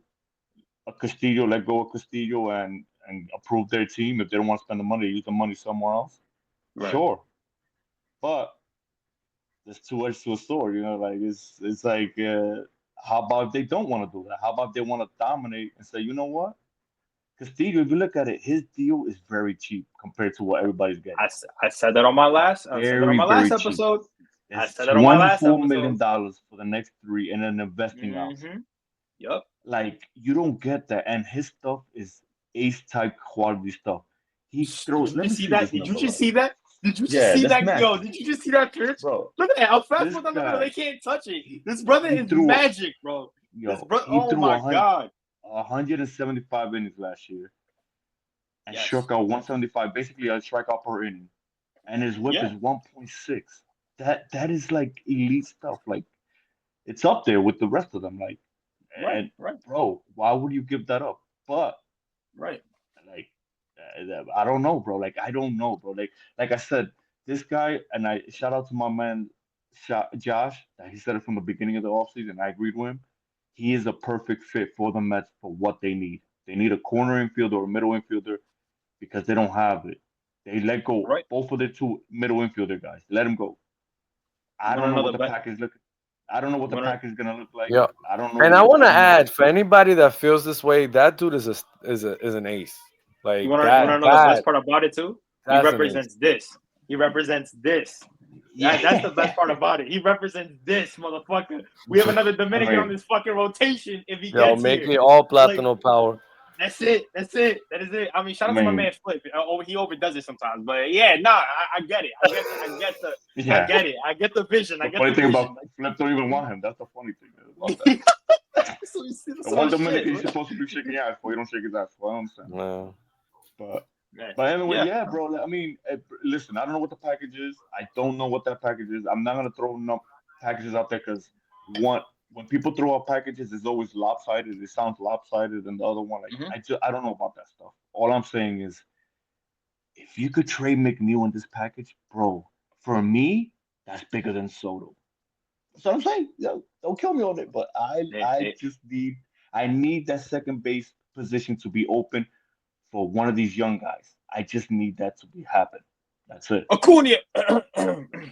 let go of Castillo and approve their team if they don't want to spend the money, use the money somewhere else? Right. Sure. But there's 2 edges to a sword, it's like how about if they don't want to do that? How about they want to dominate and say, you know what? Castillo, if you look at it, his deal is very cheap compared to what everybody's getting. I said that on my last episode. I said that on my last episode. $24 million for the next 3 and then investing out. Yep. Like you don't get that, and his stuff is ace type quality stuff. He throws. Did you see that? Did you just see that? Did you just see that? Magic. Yo, did you just see that pitch? Bro, look at that. How fast was that? They can't touch it. This brother is magic, bro. Yo, oh my god. 175 innings last year. and Yes. struck out 175, basically a strikeout per inning, and his whip Yeah. is 1.6. That is like elite stuff. Like it's up there with the rest of them. Like, Right. and Right. bro, why would you give that up? But Right. like, I don't know, bro. Like, I don't know, bro. Like I said, this guy, and I shout out to my man, Josh, that he said it from the beginning of the offseason. I agreed with him. He is a perfect fit for the Mets for what they need. They need a corner infielder or a middle infielder because they don't have it. They let go Right. both of their two middle infielder guys. Let them go. I You want don't to know know what the the bet? package look. I don't know what You the want to? package is gonna look like. Yeah. I don't know And what I the want to team. add for anybody that feels this way, that dude is an ace. You Like want to? You want to that know the best that part about it too? He that's an ace. represents this. He represents this. That's the best Yeah. part about it. He represents this motherfucker. We have another I Dominican on mean, this fucking rotation if he Yo, gets make here. it all Like platinum power. that's it. That's it. That is it. I mean, I shout out to my mean, man Flip. He overdoes it sometimes, but yeah, nah, I get it. I yeah. get it. I get the vision. I The get funny the thing vision. about Flip don't even want him. That's the funny thing about that. The So one shit. Dominican you're supposed to be shaking your ass for, you don't shake his ass for. I understand. Yeah. But Man. but anyway, Yeah. yeah, bro. I mean, listen, I don't know what the package is. I don't know what that package is. I'm not gonna throw no packages out there because one, when people throw out packages, it's always lopsided. It sounds lopsided, and the other one, like Hmm. I don't know about that stuff. All I'm saying is, if you could trade McNeil in this package, bro, for me, that's bigger than Soto. That's what I'm saying. Yo, don't kill me on it, but They, I they, just need that second base position to be open for one of these young guys. I just need that to be happen. That's it. Acuna.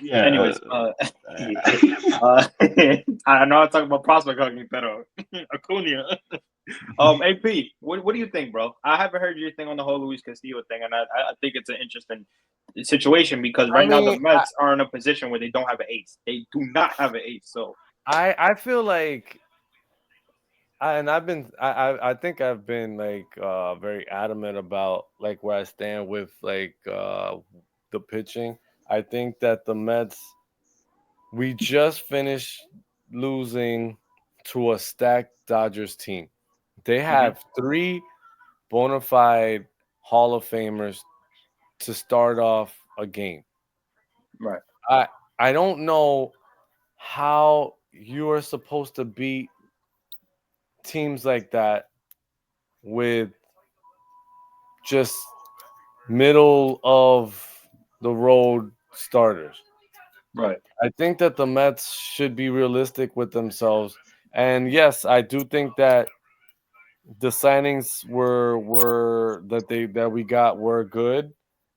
Yeah. Anyways, yeah. I know I talk about prospect hugging, pero Acuna. AP, what do you think, bro? I haven't heard your thing on the whole Luis Castillo thing, and I think it's an interesting situation because I right now the mean, Mets are in a position where they don't have an ace. They do not have an ace. So I feel like and I think I've been like very adamant about like where I stand with like the pitching. I think that the Mets, we just finished losing to a stacked Dodgers team. They mhm, have three bona fide Hall of Famers to start off a game. right, I I don't know how you are supposed to beat teams like that with just middle of the road starters. right, I think that the Mets should be realistic with themselves. And yes, I do think that the signings were that we got were good,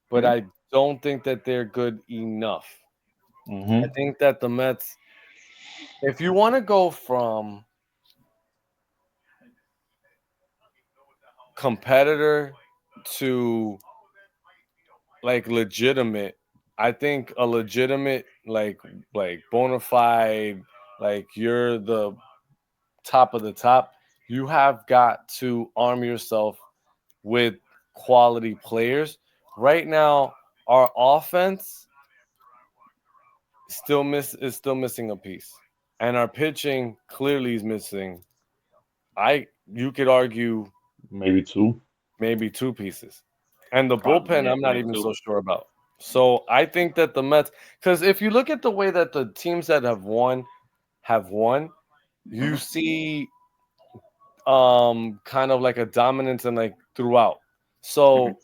but mhm, I don't think that they're good enough. I Hmm. think that the Mets, if you want to go from competitor to like legitimate, I think a legitimate like bona fide, like you're the top of the top, you have got to arm yourself with quality players. Right now, our offense still missing a piece, and our pitching clearly is missing. You could argue Maybe two. maybe two pieces, and the probably bullpen yeah, I'm not maybe even two. so sure about. So I think that the Mets, because if you look at the way that the teams that have won, you Mhm, see kind of like a dominance and like throughout. mhm. So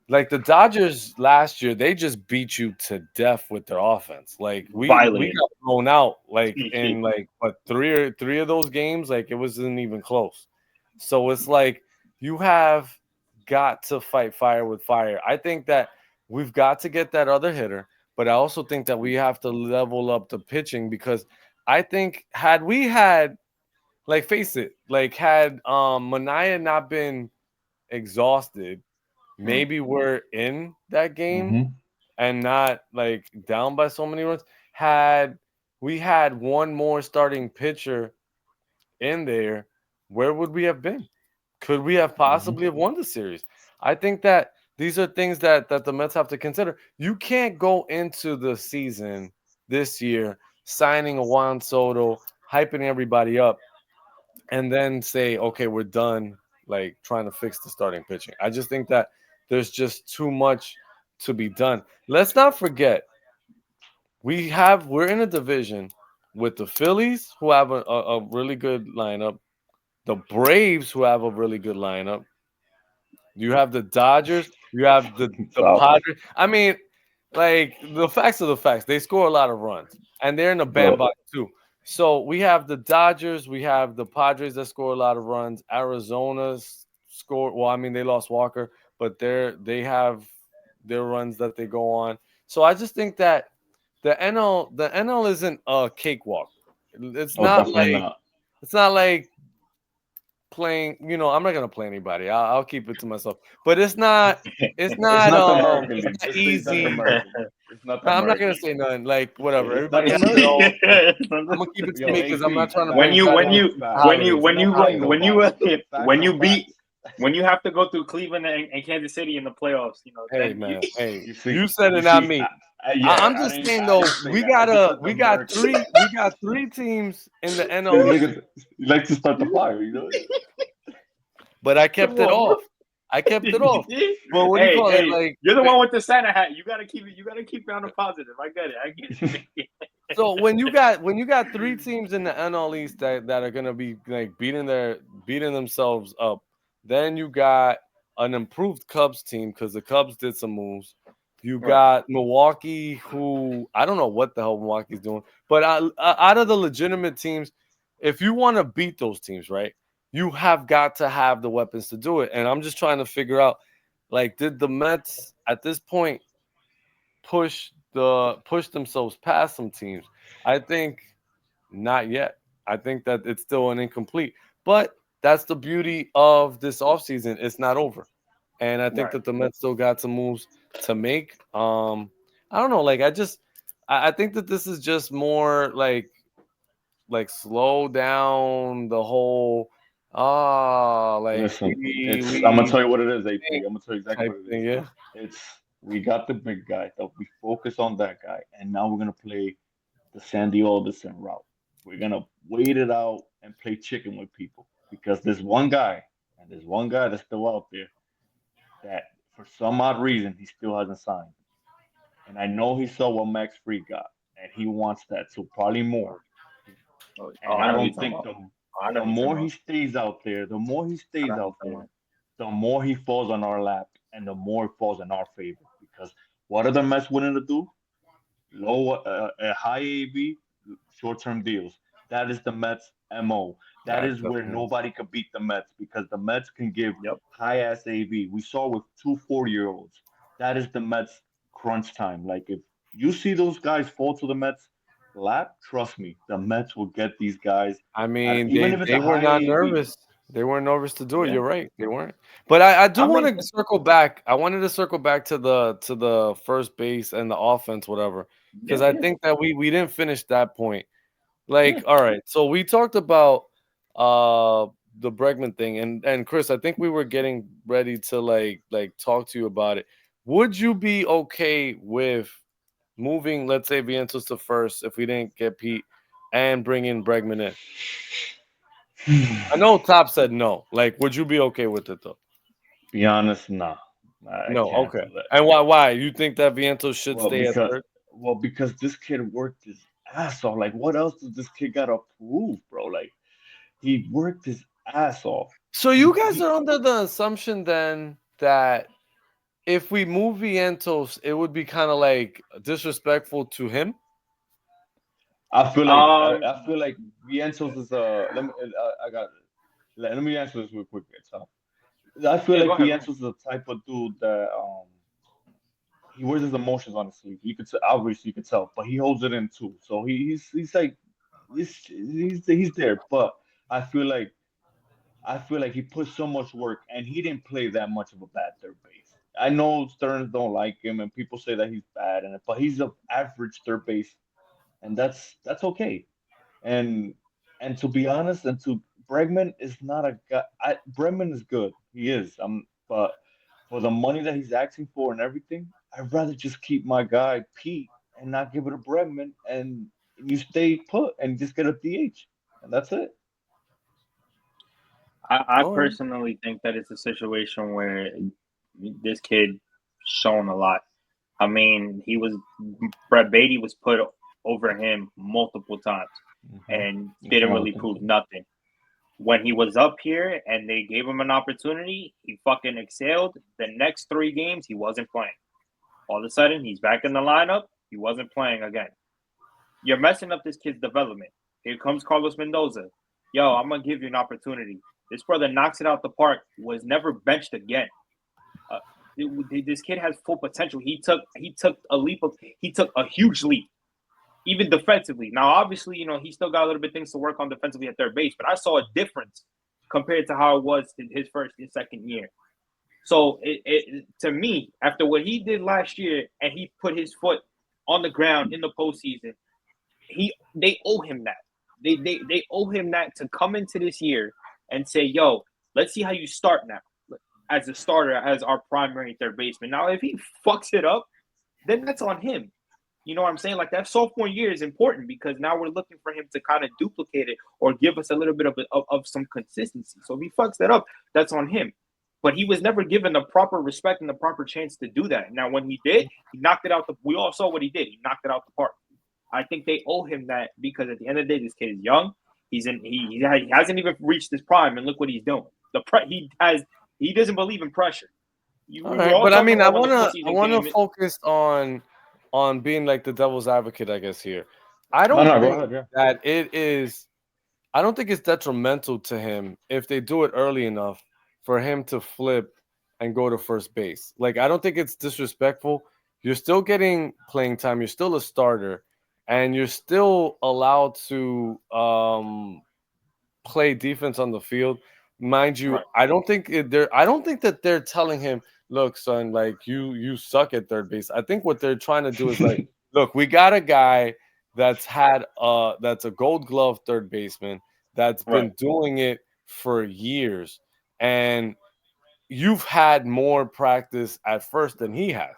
like the Dodgers last year, they just beat you to death with their offense. Like we Violated. got thrown out like in like what three of those games, like it wasn't even close. So it's like you have got to fight fire with fire. I think that we've got to get that other hitter, but I also think that we have to level up the pitching because I think had we had like face it, like had Mania not been exhausted, Mhm, maybe we're in that game Hmm. and not like down by so many runs. Had we had one more starting pitcher in there, where would we have been? Could we have Hmm. possibly have won the series? I think that these are things that the Mets have to consider. You can't go into the season this year signing a Juan Soto, hyping everybody up, and then say, okay, we're done like trying to fix the starting pitching. I just think that there's just too much to be done. Let's not forget we're in a division with the Phillies who have a really good lineup, the Braves who have a really good lineup. You have the Dodgers. You have the So, Padres. I mean, like the facts are the facts. They score a lot of runs, and they're in the bro, bandbox too. So we have the Dodgers. We have the Padres that score a lot of runs. Arizona's score. Well, I mean, they lost Walker, but they have their runs that they go on. So I just think that the NL isn't a cakewalk. It's oh, not definitely like not. it's not like playing. I'm not gonna play anybody. I'll keep it to myself. But it's not. It's It's not. not the American It's League. not Just say it's not the easy. American League. It's not the No, I'm not American gonna League. say nothing. Like whatever. It's not Everybody the has American their League. own. I'm gonna keep it to Yo, me because I'm not AP, trying to when bring you facts, bad when energy you facts, to the facts. when you holidays. when I'm not you playing Facts, when nobody. you facts when are you beat facts. when you have to go through Cleveland and Kansas City in the playoffs, Hey then you man, hey, You see, you said you it, not see. me. Yeah, I'm just saying I though, didn't say that. I just said the we got American League. three teams in the See, NL East, niggas, you like to start the fire, you know? but I come kept it on, bro. off. I kept it off. But what do you Hey, call it? hey, Like you're the one with the Santa hat. You gotta keep it. You gotta keep it on the positive. I get it. I get it. so when you got three teams in the NL East that are gonna be like beating themselves up, then you got an improved Cubs team because the Cubs did some moves. You Right. got Milwaukee, who I don't know what the hell Milwaukee's doing, but out of the legitimate teams, if you want to beat those teams, right, you have got to have the weapons to do it. And I'm just trying to figure out, like, did the Mets at this point push themselves past some teams? I think not yet. I think that it's still an incomplete. But that's the beauty of this offseason. It's not over. And I think Right. that the Mets still got some moves to make. I don't know. Like I think that this is just more like slow down the whole like Listen, I'm gonna we tell you what it is, AP. think I'm gonna tell you exactly type what it thing, is. yeah. It's we got the big guy, so we focus on that guy, and now we're gonna play the Sandy Alderson route. We're gonna wait it out and play chicken with people because there's one guy, and there's one guy that's still out there that for some odd reason he still hasn't signed. And I know he saw what Max Fried got, and he wants that, so probably more. Oh, And I I know what you're don't talking think about. the I know the what you're talking more he about. stays out there, the more he I know stays what out you're talking there, about. the more he falls on our lap, and the more it falls in our favor. Because what are the Mets willing to do? Low, high AV, short-term deals. That is the Mets' MO. That That is where definitely is. nobody could beat the Mets because the Mets can give Yep. high-ass AV. We saw with two 40-year-olds. That is the Mets' crunch time. Like if you see those guys fall to the Mets' lap, trust me, the Mets will get these guys. I mean, Even if it's they a were high not AV. nervous. They weren't nervous to do it. Yeah, You're right. They weren't. But I do I want mean, to circle back. I wanted to circle back to the first base and the offense, whatever, because yeah, I yeah, think that we didn't finish that point. yeah. Like, all right, so we talked about uh the Bregman thing, and Chris, I think we were getting ready to like talk to you about it. Would you be okay with moving, let's say, Vientos to first if we didn't get Pete, and bringing Bregman in? I know Top said no. Like, would you be okay with it though? Be honest, nah, I No, can't okay. do that. And why? Why you think that Vientos should Well, stay at because third? this kid worked his ass off. Like, what else does this kid gotta prove, bro? Like, he worked his ass off. So you guys He are under the assumption then that if we move Vientos, it would be kind of like disrespectful to him. I feel like Vientos is let me I got let me answer this real quick. Tom. I feel yeah. Go like ahead, go ahead. Vientos is the type of dude that he wears his emotions on his sleeve. You could obviously you could tell, but he holds it in too. So he's like he's there. But I feel like I feel like he put so much work and he didn't play that much of a bad third base. I know Stearns don't like him and people say that he's bad in it, but he's an average third base, and that's okay. And and to be honest, and to Bregman is not a guy. Bregman is good. He is. But for the money that he's asking for and everything, I'd rather just keep my guy Pete and not give it to Bregman, and you stay put and just get a DH, and that's it. I All right. personally think that it's a situation where this kid shown a lot. I mean, Brett Beatty was put over him multiple times and didn't really prove nothing. When he was up here and they gave him an opportunity, he fucking excelled. The next 3 games, he wasn't playing. All of a sudden, he's back in the lineup. He wasn't playing again. You're messing up this kid's development. Here comes Carlos Mendoza. Yo, I'm going to give you an opportunity. This brother knocks it out the park, was never benched again. This kid has full potential. He took a huge leap, even defensively. Now, obviously, he still got a little bit of things to work on defensively at third base, but I saw a difference compared to how it was in his first and second year. So, to me, after what he did last year, and he put his foot on the ground in the postseason, they owe him that. They owe him that to come into this year and say, "Yo, let's see how you start now as a starter, as our primary third baseman." Now, if he fucks it up, then that's on him. You know what I'm saying? Like, that sophomore year is important because now we're looking for him to kind of duplicate it or give us a little bit of some consistency. So if he fucks that up, that's on him. But he was never given the proper respect and the proper chance to do that. Now, when he did, he knocked it out. We all saw what he did. He knocked it out the park. I think they owe him that because at the end of the day, this kid is young. He hasn't even reached his prime, and look what he's doing. He doesn't believe in pressure. All right, but I mean, I wanna focus on being like the devil's advocate, I guess here. I don't think that it is. I don't think it's detrimental to him if they do it early enough for him to flip and go to first base. Like, I don't think it's disrespectful. You're still getting playing time. You're still a starter, and you're still allowed to play defense on the field. Mind you, right. I don't think that they're telling him, "Look, son, like you suck at third base." I think what they're trying to do is like, "Look, we got a guy that's a Gold Glove third baseman that's been doing it for years, and you've had more practice at first than he has."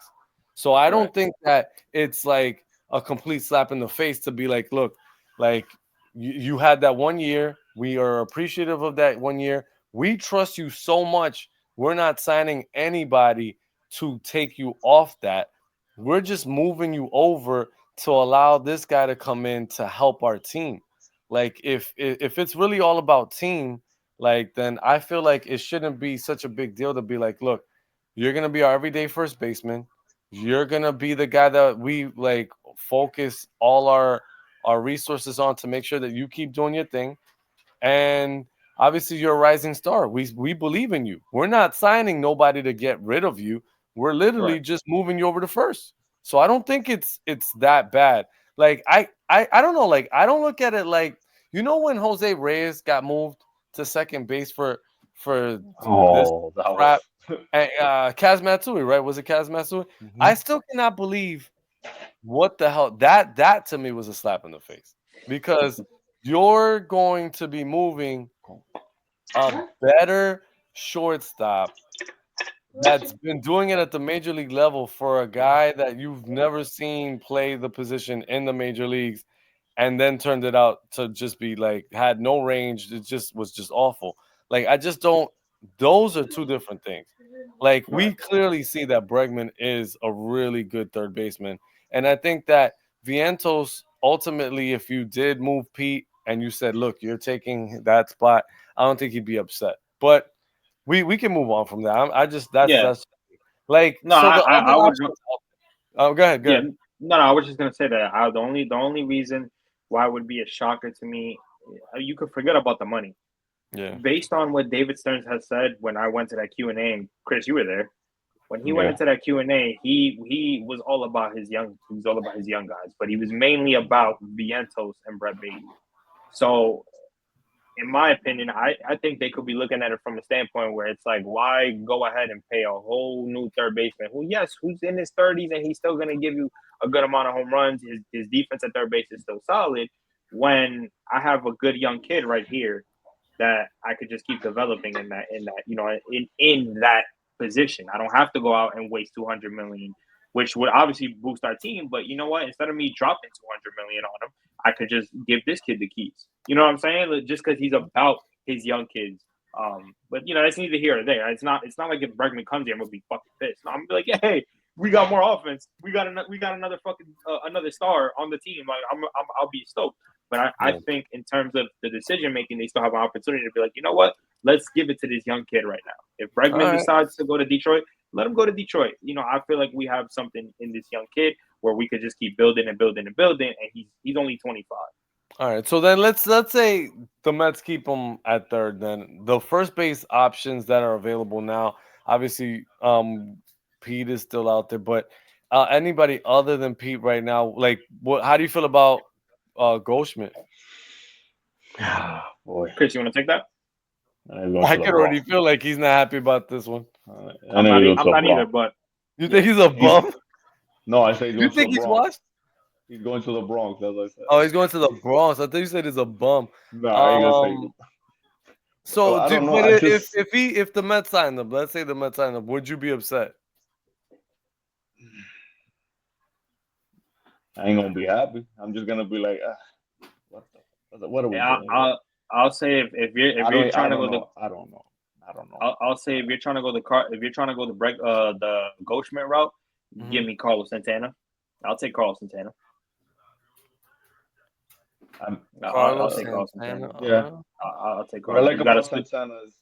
So I don't think that it's like a complete slap in the face to be like, "Look, like you had that 1 year. We are appreciative of that 1 year. We trust you so much. We're not signing anybody to take you off that. We're just moving you over to allow this guy to come in to help our team." Like, if it's really all about team, like, then I feel like it shouldn't be such a big deal to be like, "Look, you're gonna be our everyday first baseman. You're gonna be the guy that we like focus all our resources on to make sure that you keep doing your thing. And obviously, you're a rising star. We believe in you. We're not signing nobody to get rid of you. We're literally just moving you over to first." So I don't think it's that bad. Like, I don't know. Like, I don't look at it like, when Jose Reyes got moved to second base for this crap. And Kaz Matsui, right? Was it Kaz Matsui? Mm-hmm. I still cannot believe what the hell that to me was a slap in the face, because you're going to be moving a better shortstop that's been doing it at the major league level for a guy that you've never seen play the position in the major leagues, and then turned it out to just be like, had no range. It just was just awful. Like, I just don't. Those are two different things. Like, we clearly see that Bregman is a really good third baseman, and I think that Vientos ultimately, if you did move Pete and you said, "Look, you're taking that spot," I don't think he'd be upset. But we can move on from that. That's like, no. So go ahead. Yeah, no. I was just gonna say that the only reason why it would be a shocker to me, you could forget about the money. Yeah. Based on what David Stearns has said when I went to that Q&A, and Chris, you were there. When he went into that Q&A, he was all about his young. He was all about his young guys, but he was mainly about Vientos and Brett Beatty. So, in my opinion, I think they could be looking at it from a standpoint where it's like, why go ahead and pay a whole new third baseman who's in his 30s and he's still going to give you a good amount of home runs. His defense at third base is still solid, when I have a good young kid right here that I could just keep developing in that in that position. I don't have to go out and waste $200 million, which would obviously boost our team. But you know what? Instead of me dropping $200 million on him, I could just give this kid the keys. You know what I'm saying? Just because he's about his young kids, But it's neither here or there. It's not like if Bregman comes here, I'm gonna be fucking pissed. No, I'm gonna be like, hey, we got more offense. We got another fucking another star on the team. Like I'll be stoked. But I think in terms of the decision making, they still have an opportunity to be like, you know what? Let's give it to this young kid right now. If Bregman decides to go to Detroit, let him go to Detroit. I feel like we have something in this young kid where we could just keep building and building and building. And he's only 25. All right, so then let's say the Mets keep him at third. Then the first base options that are available now, obviously, Pete is still out there, but anybody other than Pete right now, like, what? How do you feel about Goldschmidt? Boy, Chris, you want to take that? I can already feel like he's not happy about this one. I'm not either, but you think he's a bum? No, I say you think he's washed? He's going to the Bronx, as I said. Oh, he's going to the Bronx. I thought you said he's a bum. No, I ain't gonna say. So, I don't know. But if the Mets signed him, let's say the Mets signed him, would you be upset? I ain't gonna be happy. I'm just gonna be like, what are we doing? I'll say if you're trying to go I don't know. I'll say if you're trying to go the Goldschmidt route, give me Carlos Santana. I'll take Carlos Santana. I'll take Carlos Santana. Yeah, I'll take Carlos. What I like about Santana is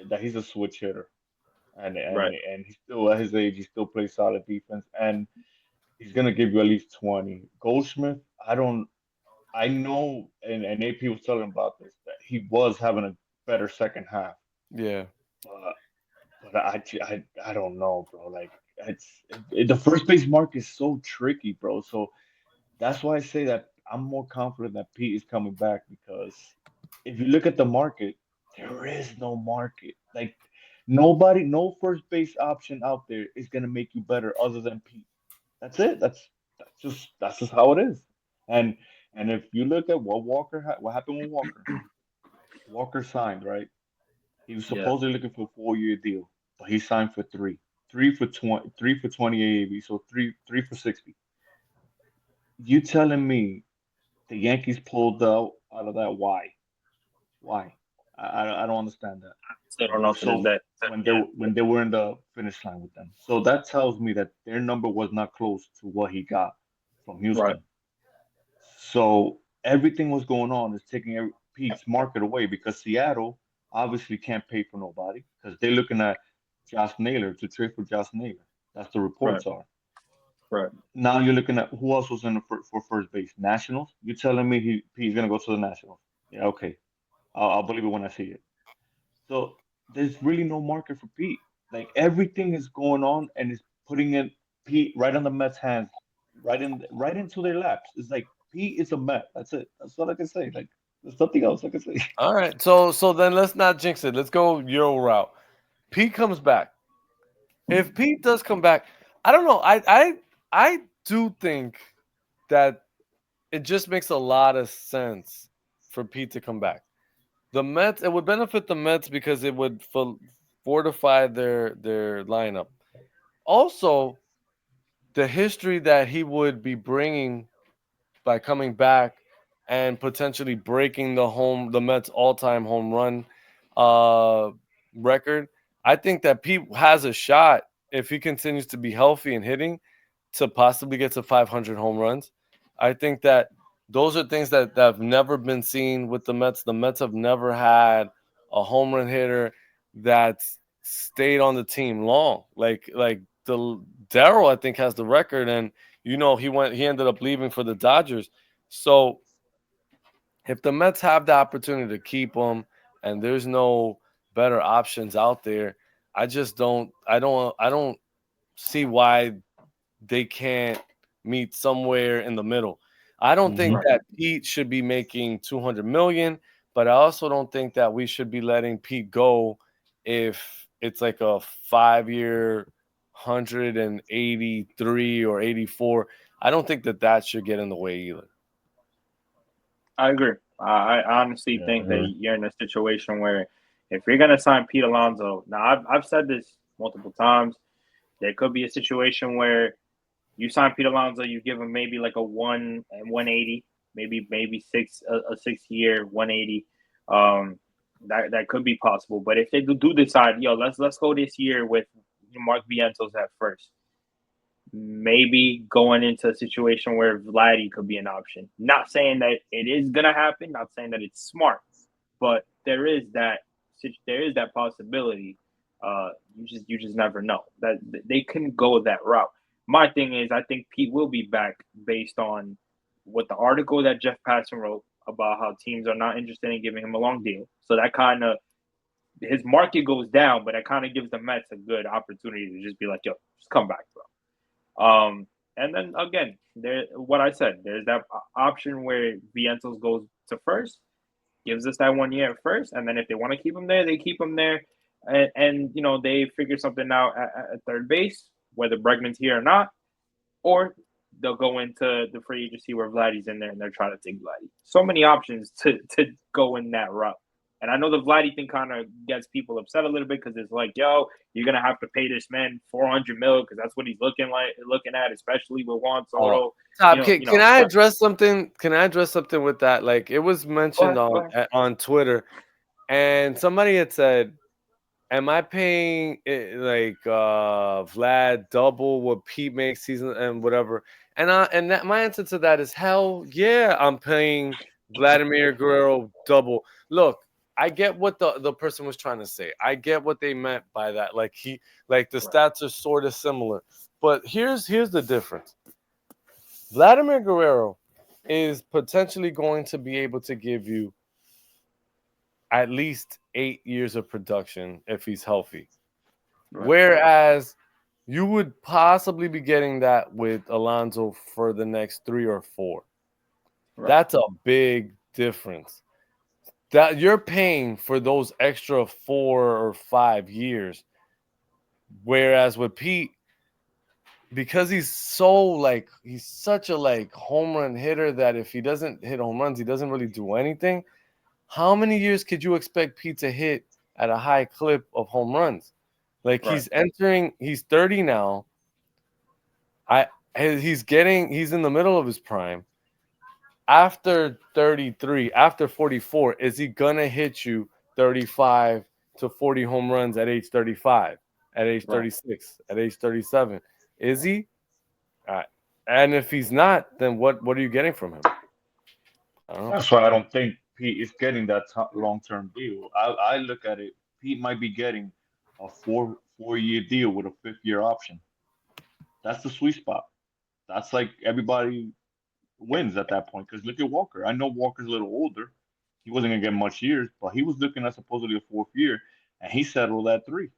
that he's a switch hitter, and he still at his age he still plays solid defense, and he's gonna give you at least 20. Goldschmidt, I know, and AP was telling about this that he was having a better second half. Yeah, but I don't know, bro. Like the first base market is so tricky, bro. So that's why I say that I'm more confident that Pete is coming back because if you look at the market, there is no market. Like nobody, no first base option out there is gonna make you better other than Pete. That's it. That's just how it is. And if you look at what happened with Walker, Walker signed, right? He was supposedly looking for a 4-year deal, but he signed for three for 20 AAV, so three for 60. You telling me the Yankees pulled out of that? Why? Why? I don't understand that. I don't know. So when they were in the finish line with them, so that tells me that their number was not close to what he got from Houston. Right. So everything was going on is taking Pete's market away because Seattle obviously can't pay for nobody because they're looking at Josh Naylor to trade for Josh Naylor. That's the reports are. Right. Now you're looking at who else was in for first base? Nationals. You're telling me he's gonna go to the Nationals? Yeah, okay. I'll believe it when I see it. So there's really no market for Pete. Like everything is going on and is putting it Pete right on the Mets' hands, right into their laps. It's like Pete is a Met. That's it. That's all I can say. Like there's nothing else I can say. All right. So then let's not jinx it. Let's go your route. Pete comes back. If Pete does come back, I don't know. I do think that it just makes a lot of sense for Pete to come back. The Mets, it would benefit the Mets because it would fortify their lineup. Also, the history that he would be bringing by coming back and potentially breaking the Mets all-time home run record. I think that Pete has a shot if he continues to be healthy and hitting to possibly get to 500 home runs. I think that those are things that have never been seen with the Mets. The Mets have never had a home run hitter that's stayed on the team long. Like the Darryl, I think, has the record, and he ended up leaving for the Dodgers. So if the Mets have the opportunity to keep him and there's no better options out there, I don't see why they can't meet somewhere in the middle. I don't think that Pete should be making 200 million, but I also don't think that we should be letting Pete go if it's like a 5-year 183 or 84. I don't think that should get in the way either. I agree. I honestly think that you're in a situation where if you're gonna sign Pete Alonso, now I've said this multiple times, there could be a situation where you sign Pete Alonso, you give him maybe like a 180, maybe a 6 year 180. That could be possible. But if they do decide, yo, let's go this year with Mark Vientos at first, maybe going into a situation where Vladdy could be an option. Not saying that it is gonna happen. Not saying that it's smart, but there is that possibility. You just never know that they can go that route. My thing is, I think Pete will be back based on what the article that Jeff Passan wrote about how teams are not interested in giving him a long deal. So that kind of his market goes down, but that kind of gives the Mets a good opportunity to just be like, yo, just come back, bro. And then again, there, what I said, there's that option where Vientos goes to first, gives us that 1 year at first, and then if they want to keep him there, they keep him there, and they figure something out at third base, whether Bregman's here or not, or they'll go into the free agency where Vladdy's in there and they're trying to take Vladdy. So many options to go in that route. And I know the Vladdy thing kind of gets people upset a little bit because it's like, yo, you're gonna have to pay this man $400 million because that's what he's looking at, especially with Juan Soto. Tom, can I address something? Can I address something with that? Like it was mentioned on Twitter, and somebody had said, "Am I paying Vlad double what Pete makes season and whatever?" And my answer to that is hell yeah, I'm paying Vladimir Guerrero double. Look, I get what the person was trying to say. I get what they meant by that. Like the stats are sort of similar. But here's the difference. Vladimir Guerrero is potentially going to be able to give you at least 8 years of production if he's healthy. Right. Whereas you would possibly be getting that with Alonso for the next 3 or 4. Right. That's a big difference. That you're paying for those extra 4 or 5 years. Whereas with Pete, because he's such a home run hitter that if he doesn't hit home runs, he doesn't really do anything. How many years could you expect Pete to hit at a high clip of home runs? Right. He's 30 now. He's in the middle of his prime. After 33, after 44, is he gonna hit you 35 to 40 home runs at age 35, at age 36, at age 37? Is he? And if he's not, then what are you getting from him? That's why I don't think Pete is getting that long-term deal. I look at it. Pete might be getting a four-year deal with a 5th-year option. That's the sweet spot. That's like everybody wins at that point. Because look at Walker. I know Walker's a little older. He wasn't gonna get much years, but he was looking at supposedly a 4th year, and he settled at 3.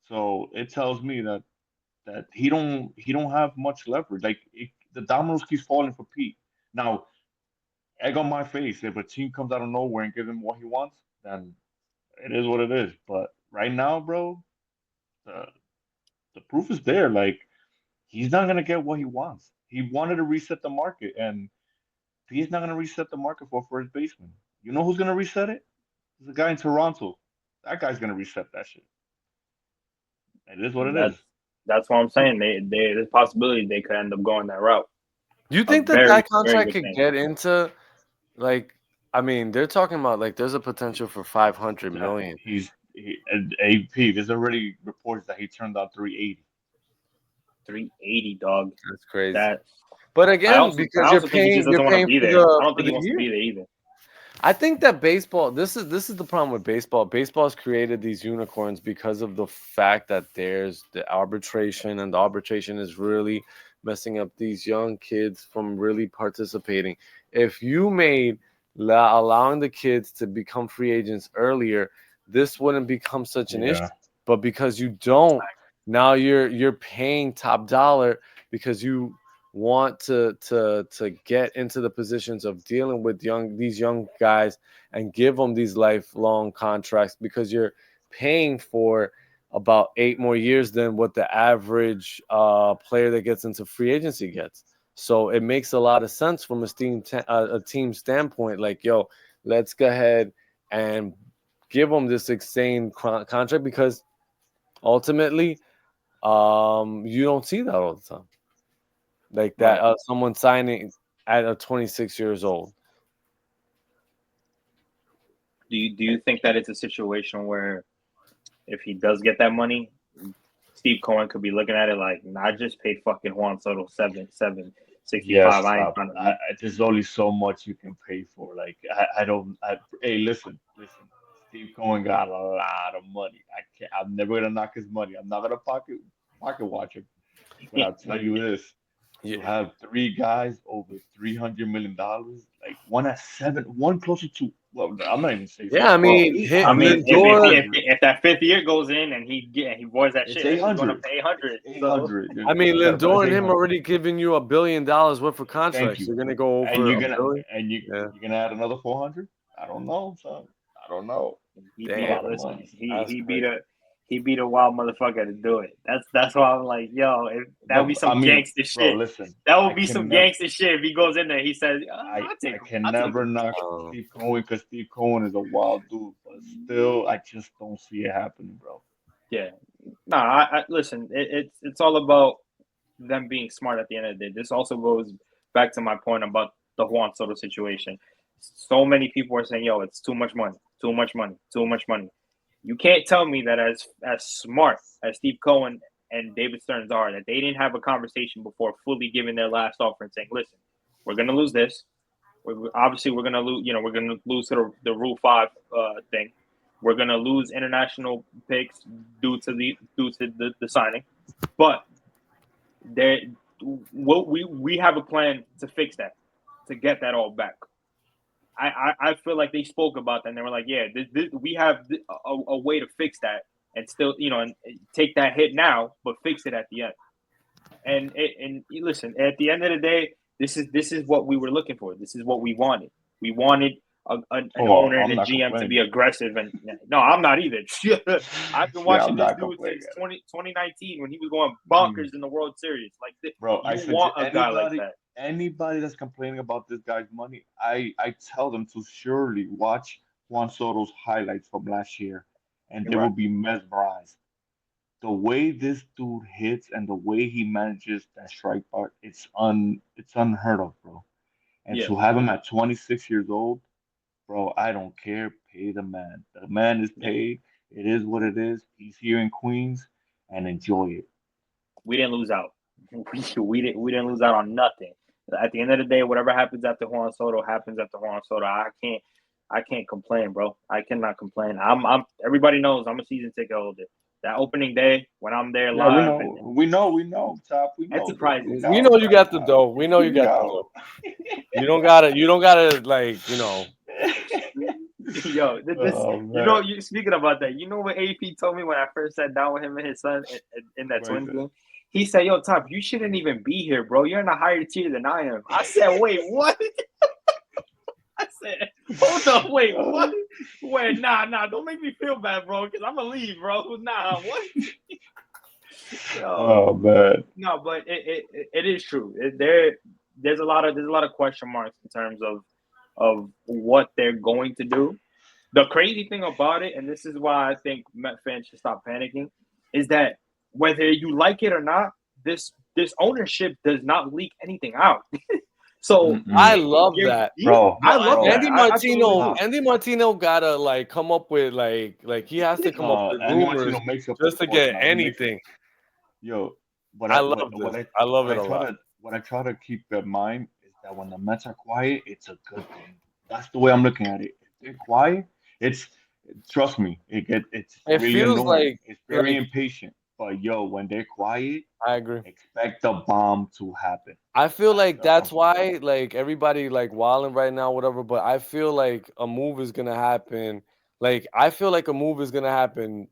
So it tells me that he don't have much leverage. The dominoes keeps falling for Pete. Now, egg on my face. If a team comes out of nowhere and gives him what he wants, then it is what it is. But right now, bro, the proof is there. He's not gonna get what he wants. He wanted to reset the market, and he's not gonna reset the market for a first baseman. You know who's gonna reset it? There's a guy in Toronto. That guy's gonna reset that shit. It is what it is. That's what I'm saying. There's a possibility they could end up going that route. Do you think that contract could get into they're talking about there's a potential for $500 million. AP. There's already reports that he turned out 380. 380, dog. That's crazy. But again, because you're paying for I don't think he wants to be there either. I think that baseball. This is the problem with baseball. Baseball's created these unicorns because of the fact that there's the arbitration, and the arbitration is really messing up these young kids from really participating. If you made allowing the kids to become free agents earlier, this wouldn't become such an issue. But because you don't, now you're paying top dollar because you want to get into the positions of dealing with these young guys and give them these lifelong contracts because you're paying for about 8 more years than what the average player that gets into free agency gets. So it makes a lot of sense from a team standpoint. Let's go ahead and give them this insane contract because ultimately, you don't see that all the time. Someone signing at 26 years old. Do you think that it's a situation where if he does get that money, Steve Cohen could be looking at it like, I just paid fucking Juan Soto 765. Yes, I ain't trying to. there's only so much you can pay for. Like I don't. Hey, listen. Steve Cohen got a lot of money. I can't. I'm never gonna knock his money. I'm not gonna pocket watch him. But I'll tell you this: to Yeah. have three guys over $300 million, like one at seven, one closer to. Well, I'm not even saying Yeah, I seven. Well, mean, I mean, Lindor. if that fifth year goes in and he voids that It's shit, that shit's going up 800. to 800. It's So 800. I mean, You gotta put Lindor it's and him 800. already giving you $1 billion worth of Thank contracts. you. You're gonna go And over you're a gonna billion. and Yeah. you're gonna add another 400. I don't know, son. I don't know. he It's a beat lot it. of Listen, money. That's crazy. he beat a wild motherfucker to do it. That's why I'm like, yo, that would be No, I some mean, gangster bro, shit. listen. That would I be can some never, gangster shit if he goes in there. He says, I can I'll take never him. knock Um, Steve Cohen because Steve Cohen is a wild dude, but still, I just don't see it happening, bro. Yeah. No, I listen. It's all about them being smart at the end of the day. This also goes back to my point about the Juan Soto situation. So many people are saying, "Yo, it's too much money, too much money, too much money." You can't tell me that as smart as Steve Cohen and David Stearns are, that they didn't have a conversation before fully giving their last offer and saying, "Listen, we're gonna lose this. We're gonna lose. You know, we're gonna lose to the Rule 5 thing. We're gonna lose international picks due to the signing, but there, we have a plan to fix that, to get that all back." I feel like they spoke about that and they were like, yeah, we have a way to fix that and still, and take that hit now, but fix it at the end. And listen, at the end of the day, this is what we were looking for. This is what we wanted. We wanted an Oh, owner and I'm a not GM to be complaining. aggressive. And no, I'm not either. I've been Yeah, watching I'm this not dude complaining. since 2019 when he was going Mm. bonkers in the World Series. Like, Bro, I you suggest want a guy like that. anybody that's complaining about this guy's money, I tell them to surely watch Juan Soto's highlights from last year, and they will Right. be mesmerized. The way this dude hits and the way he manages that strike part, it's unheard of, bro. And Yeah. to have him at 26 years old, bro, I don't care. Pay the man. The man is Yeah. paid. It is what it is. He's here in Queens, and enjoy it. We didn't lose out. We didn't lose out on nothing. At the end of the day, whatever happens after Juan Soto happens after Juan Soto. I can't complain, bro. I cannot complain. I'm everybody knows I'm a season ticket holder. That opening day when I'm there Yeah, we live, know, and Top. We that know, bro. surprises We me. we That know know, you surprises got the me. dough. We know you we got the know. dough. You don't gotta like. Yo, this Oh man, you speaking about that. You know what AP told me when I first sat down with him and his son in that what is Twins it? game? He said, "Yo, Top, you shouldn't even be here, bro. You're in a higher tier than I am." I said, "Wait, what?" I said, "Hold on, wait, what? Wait, nah, don't make me feel bad, bro, because I'm gonna leave, bro. Nah, what?" Yo, Oh man. no, but it is true. There's a lot of question marks in terms of what they're going to do. The crazy thing about it, and this is why I think Met fans should stop panicking, is that whether you like it or not, this ownership does not leak anything out. So I Mm-mm. love that. Bro, I No, love bro. that. I absolutely do. Andy Martino gotta like come up with like he has to come up with Andy rumors Martino makes up the just to get fortune. He makes up. anything. Yo, I love this. I love it a lot. what I try to keep in mind is that when the Mets are quiet, it's a good thing. That's the way I'm looking at it. If they're quiet, it's trust me, it's It really feels annoying. It's very like impatient. But yo, when they're quiet, I agree. expect the bomb to happen. I feel like That's that's something. why like everybody like wilding right now, whatever. But I feel like a move is gonna happen. Like I feel like a move is gonna happen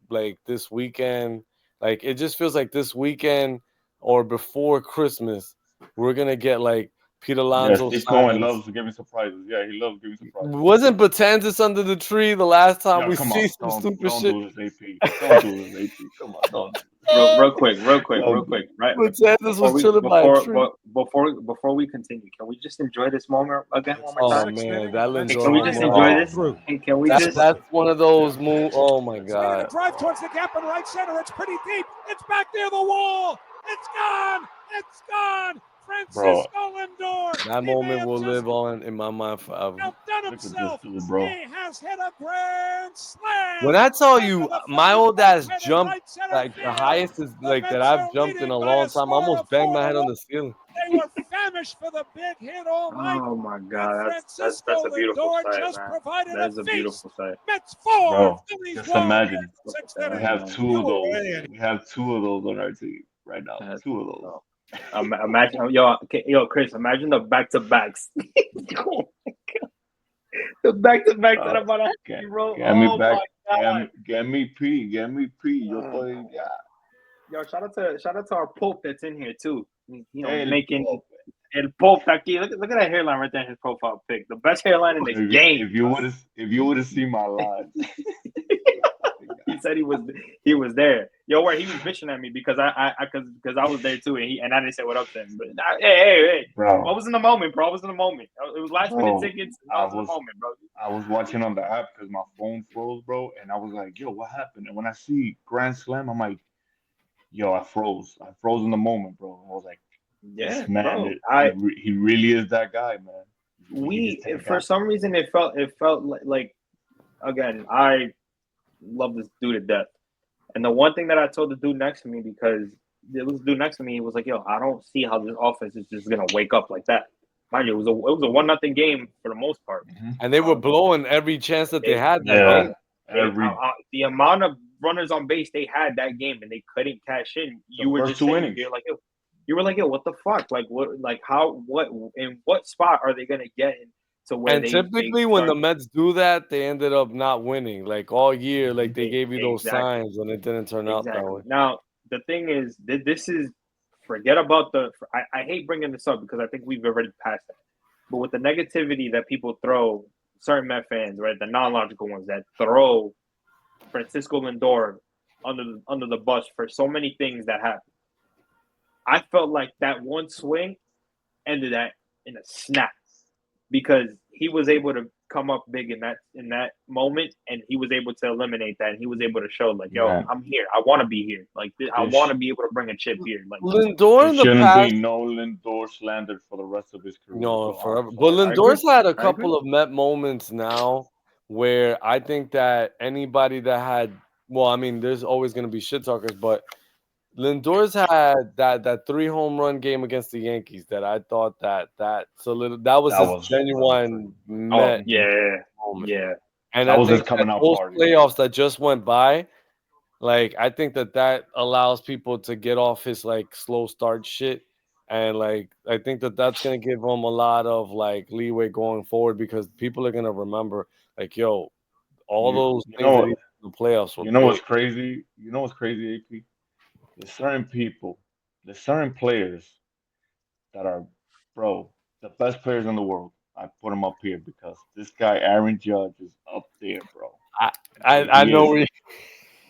like this weekend. Like it just feels like this weekend or before Christmas, we're gonna get like Pete Yeah, Alonso Steve Cohen signs. loves giving surprises. Yeah, he loves giving surprises. Wasn't Batanzas under the tree the last time Yo, we come see on, some stupid don't shit? do this, AP. Don't do this, AP. Come on, don't do Real this. Don't do quick, right? Batanzas was chilling by a tree. Before we continue, can we just enjoy this moment again one more Oh time? man, that Hey, Lindor can we home just run. enjoy Oh this? man, And can we just that's one of those move. Oh my god. Drive towards the gap in right center. It's pretty deep. It's back near the wall. It's gone. It's gone. Bro, That moment will live on in my mind forever. look at this dude, bro. When I tell you, my old ass jumped like the highest is like that I've jumped in a long time. I almost banged my head on the ceiling. They were famished for the big hit all night. Oh my God, that's a beautiful sight, man. That is a beautiful sight. Mets 4, Bro, Phillies just 1. imagine. Sixth We inning. have two of those. Man. We have two of those on our team right now. That's- Two of those. Imagine, yo, Chris, imagine the back-to-backs. Oh my God. The back-to-backs that I'm about to Get, roll. get me Oh back. my God. Get me P. Get me P. Yo, estoy ya. Yo, shout out to our Pope that's in here too. You know, El making Pope. El Pope aquí. Look at that hairline right there in his profile pic. The best hairline in the game. If you would have seen my lives. He said he was there. Yo, where he was bitching at me because I was there too, and I didn't say what up to him. But hey, Bro, I was in the moment, bro. I was in the moment. It was last minute Bro, tickets. I was in the moment, bro. I was watching on the app because my phone froze, bro, and I was like, "Yo, what happened?" And when I see Grand Slam, I'm like, "Yo, I froze. I froze in the moment, bro." I was like, Yeah, "This man, bro. he really is that guy, man." For some reason it felt like again, I love this dude to death. And the one thing that I told the dude next to me, because it was the dude next to me, he was like, "Yo, I don't see how this offense is just gonna wake up like that." Mind you, it was a 1-0 game for the most part, And they were blowing every chance that they had. Yeah, the amount of runners on base they had that game, and they couldn't cash in. You were just saying, you were like, "Yo, what the fuck? Like what? Like how? What? In what spot are they gonna get in to where And typically when the Mets do that, they ended up not winning. Like all year, like they gave you those signs and it didn't turn out that way. Now, the thing is, this is forget about I hate bringing this up because I think we've already passed that. But with the negativity that people throw, certain Met fans, right, the non-logical ones that throw Francisco Lindor under the bus for so many things that happened, I felt like that one swing ended that in a snap because he was able to come up big in that moment, and he was able to eliminate that, and he was able to show like, "Yo, I'm here. I want to be here. Like, I want to be able to bring a chip here." Like, Lindor in the shouldn't past, be no Lindor slander for the rest of his career. no, forever. But Lindor's had a couple of Met moments now where I think that anybody that had, well, I mean, there's always going to be shit talkers, but Lindor's had that 3 home run game against the Yankees that I thought that was his genuine Met moment. Yeah. And that I was his think coming that out those party. playoffs that just went by, like I think that allows people to get off his like slow start shit, and like I think that's gonna give him a lot of like leeway going forward because people are gonna remember like, yo, all those things that he did in the playoffs were what's crazy? You know what's crazy, AP? There's certain players that are, bro, the best players in the world. I put them up here because this guy Aaron Judge is up there, bro. I know where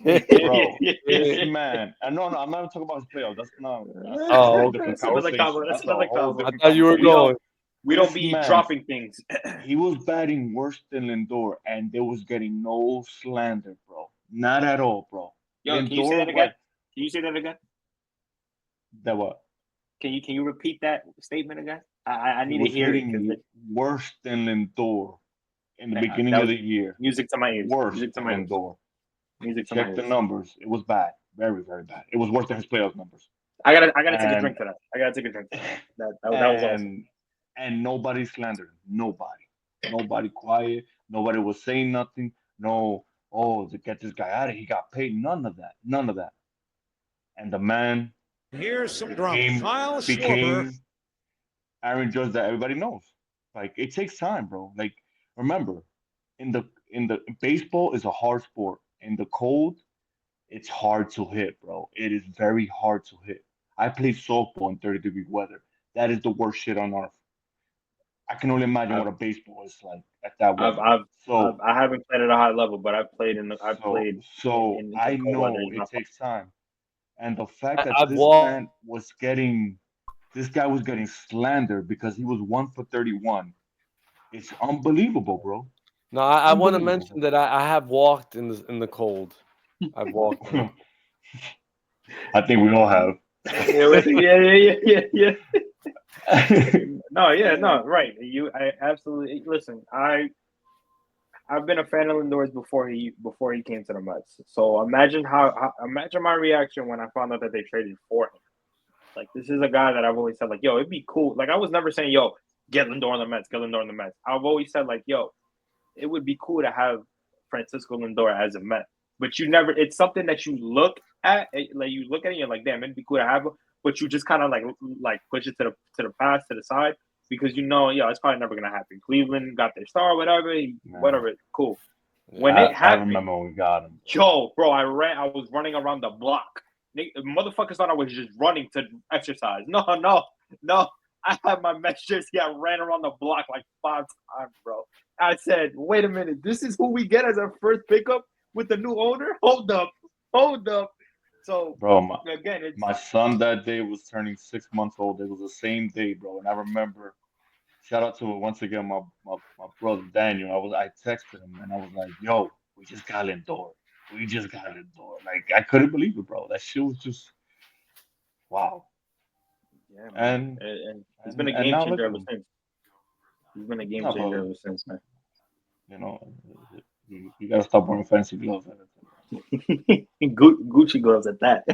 bro, this man. And no, I'm not talking about his playoffs. That's a whole different conversation. That's a whole different. I thought you were going. We don't be dropping things. He was batting worse than Lindor, and they was getting no slander, bro. Not at all, bro. Yo, Lindor, can you say that again? Can you say that again? That what? Can you repeat that statement again? I need to hear it. Worse than Lindor in the beginning of the year. Music to my ears. Worse music to my than Lindor. Music to my ears. Check the numbers. It was bad. Very, very bad. It was worse than his playoff numbers. I gotta take a drink to that. That was awesome. And nobody slandered. Nobody quiet. Nobody was saying nothing. No, to get this guy out of here, he got paid. None of that. And the man here's some drama. became Aaron Judge that everybody knows. Like it takes time, bro. Like remember, in the baseball is a hard sport. In the cold, it's hard to hit, bro. It is very hard to hit. I played softball in 30-degree weather. That is the worst shit on earth. I can only imagine what a baseball is like at that weather. I haven't played at a high level, but I've played in. So I know it takes time, and the fact that this guy was getting slandered because he was 1 for 31. It's unbelievable, bro. No, I want to mention that I have walked in the cold. I've walked. I think we all have. Yeah. No, yeah, no, right. I absolutely listen. I've been a fan of Lindor's before he came to the Mets. So imagine my reaction when I found out that they traded for him. Like this is a guy that I've always said like, yo, it'd be cool. Like I was never saying, yo, get Lindor on the Mets, get Lindor on the Mets. I've always said like, yo, it would be cool to have Francisco Lindor as a Met. But you never. It's something that you look at, like you look at it, and you're like, damn, it'd be cool to have him. But you just kind of like push it to the past, to the side, because yeah, it's probably never gonna happen. Cleveland got their star, whatever, whatever, cool. When it happened, I remember when we got him. Joe, bro, I was running around the block. Motherfuckers thought I was just running to exercise. No. I had my Mets jersey. I ran around the block like 5 times, bro. I said, wait a minute, this is who we get as our first pickup with the new owner? Hold up. So, bro, again, my son that day was turning 6 months old. It was the same day, bro. And I remember, shout out to once again my brother Daniel. I texted him and I was like, yo, we just got Lindor. Like I couldn't believe it, bro. That shit was just wow. Yeah, man. And he's been a game changer ever since. He's been a game changer ever since, man. You know, you gotta stop wearing fancy gloves. Gucci gloves at that.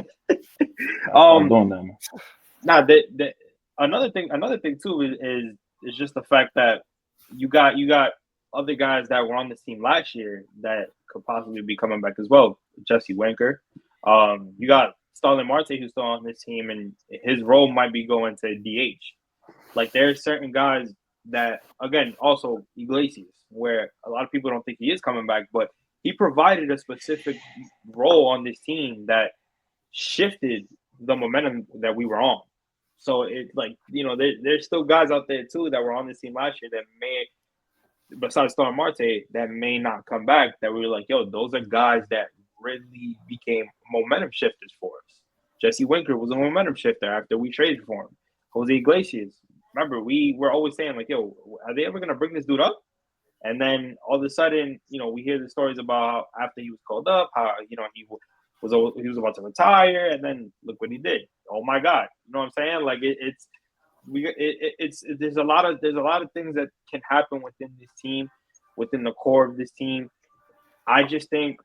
I'm doing that, man. Nah, another thing too is just the fact that you got other guys that were on this team last year that could possibly be coming back as well. Jesse Winker. You got Starling Marte who's still on this team, and his role might be going to DH. Like there's certain guys that, again, also Iglesias, where a lot of people don't think he is coming back, but he provided a specific role on this team that shifted the momentum that we were on. So it's like, there's still guys out there too that were on this team last year that may, besides Starling Marte, that may not come back, that we were like, yo, those are guys that really became momentum shifters for us. Jesse Winker was a momentum shifter after we traded for him. Jose Iglesias, remember, we were always saying like, yo, are they ever going to bring this dude up? And then all of a sudden, we hear the stories about after he was called up, how, he was about to retire, and then look what he did. Oh my God. You know what I'm saying? Like there's a lot of things that can happen within this team, within the core of this team. I just think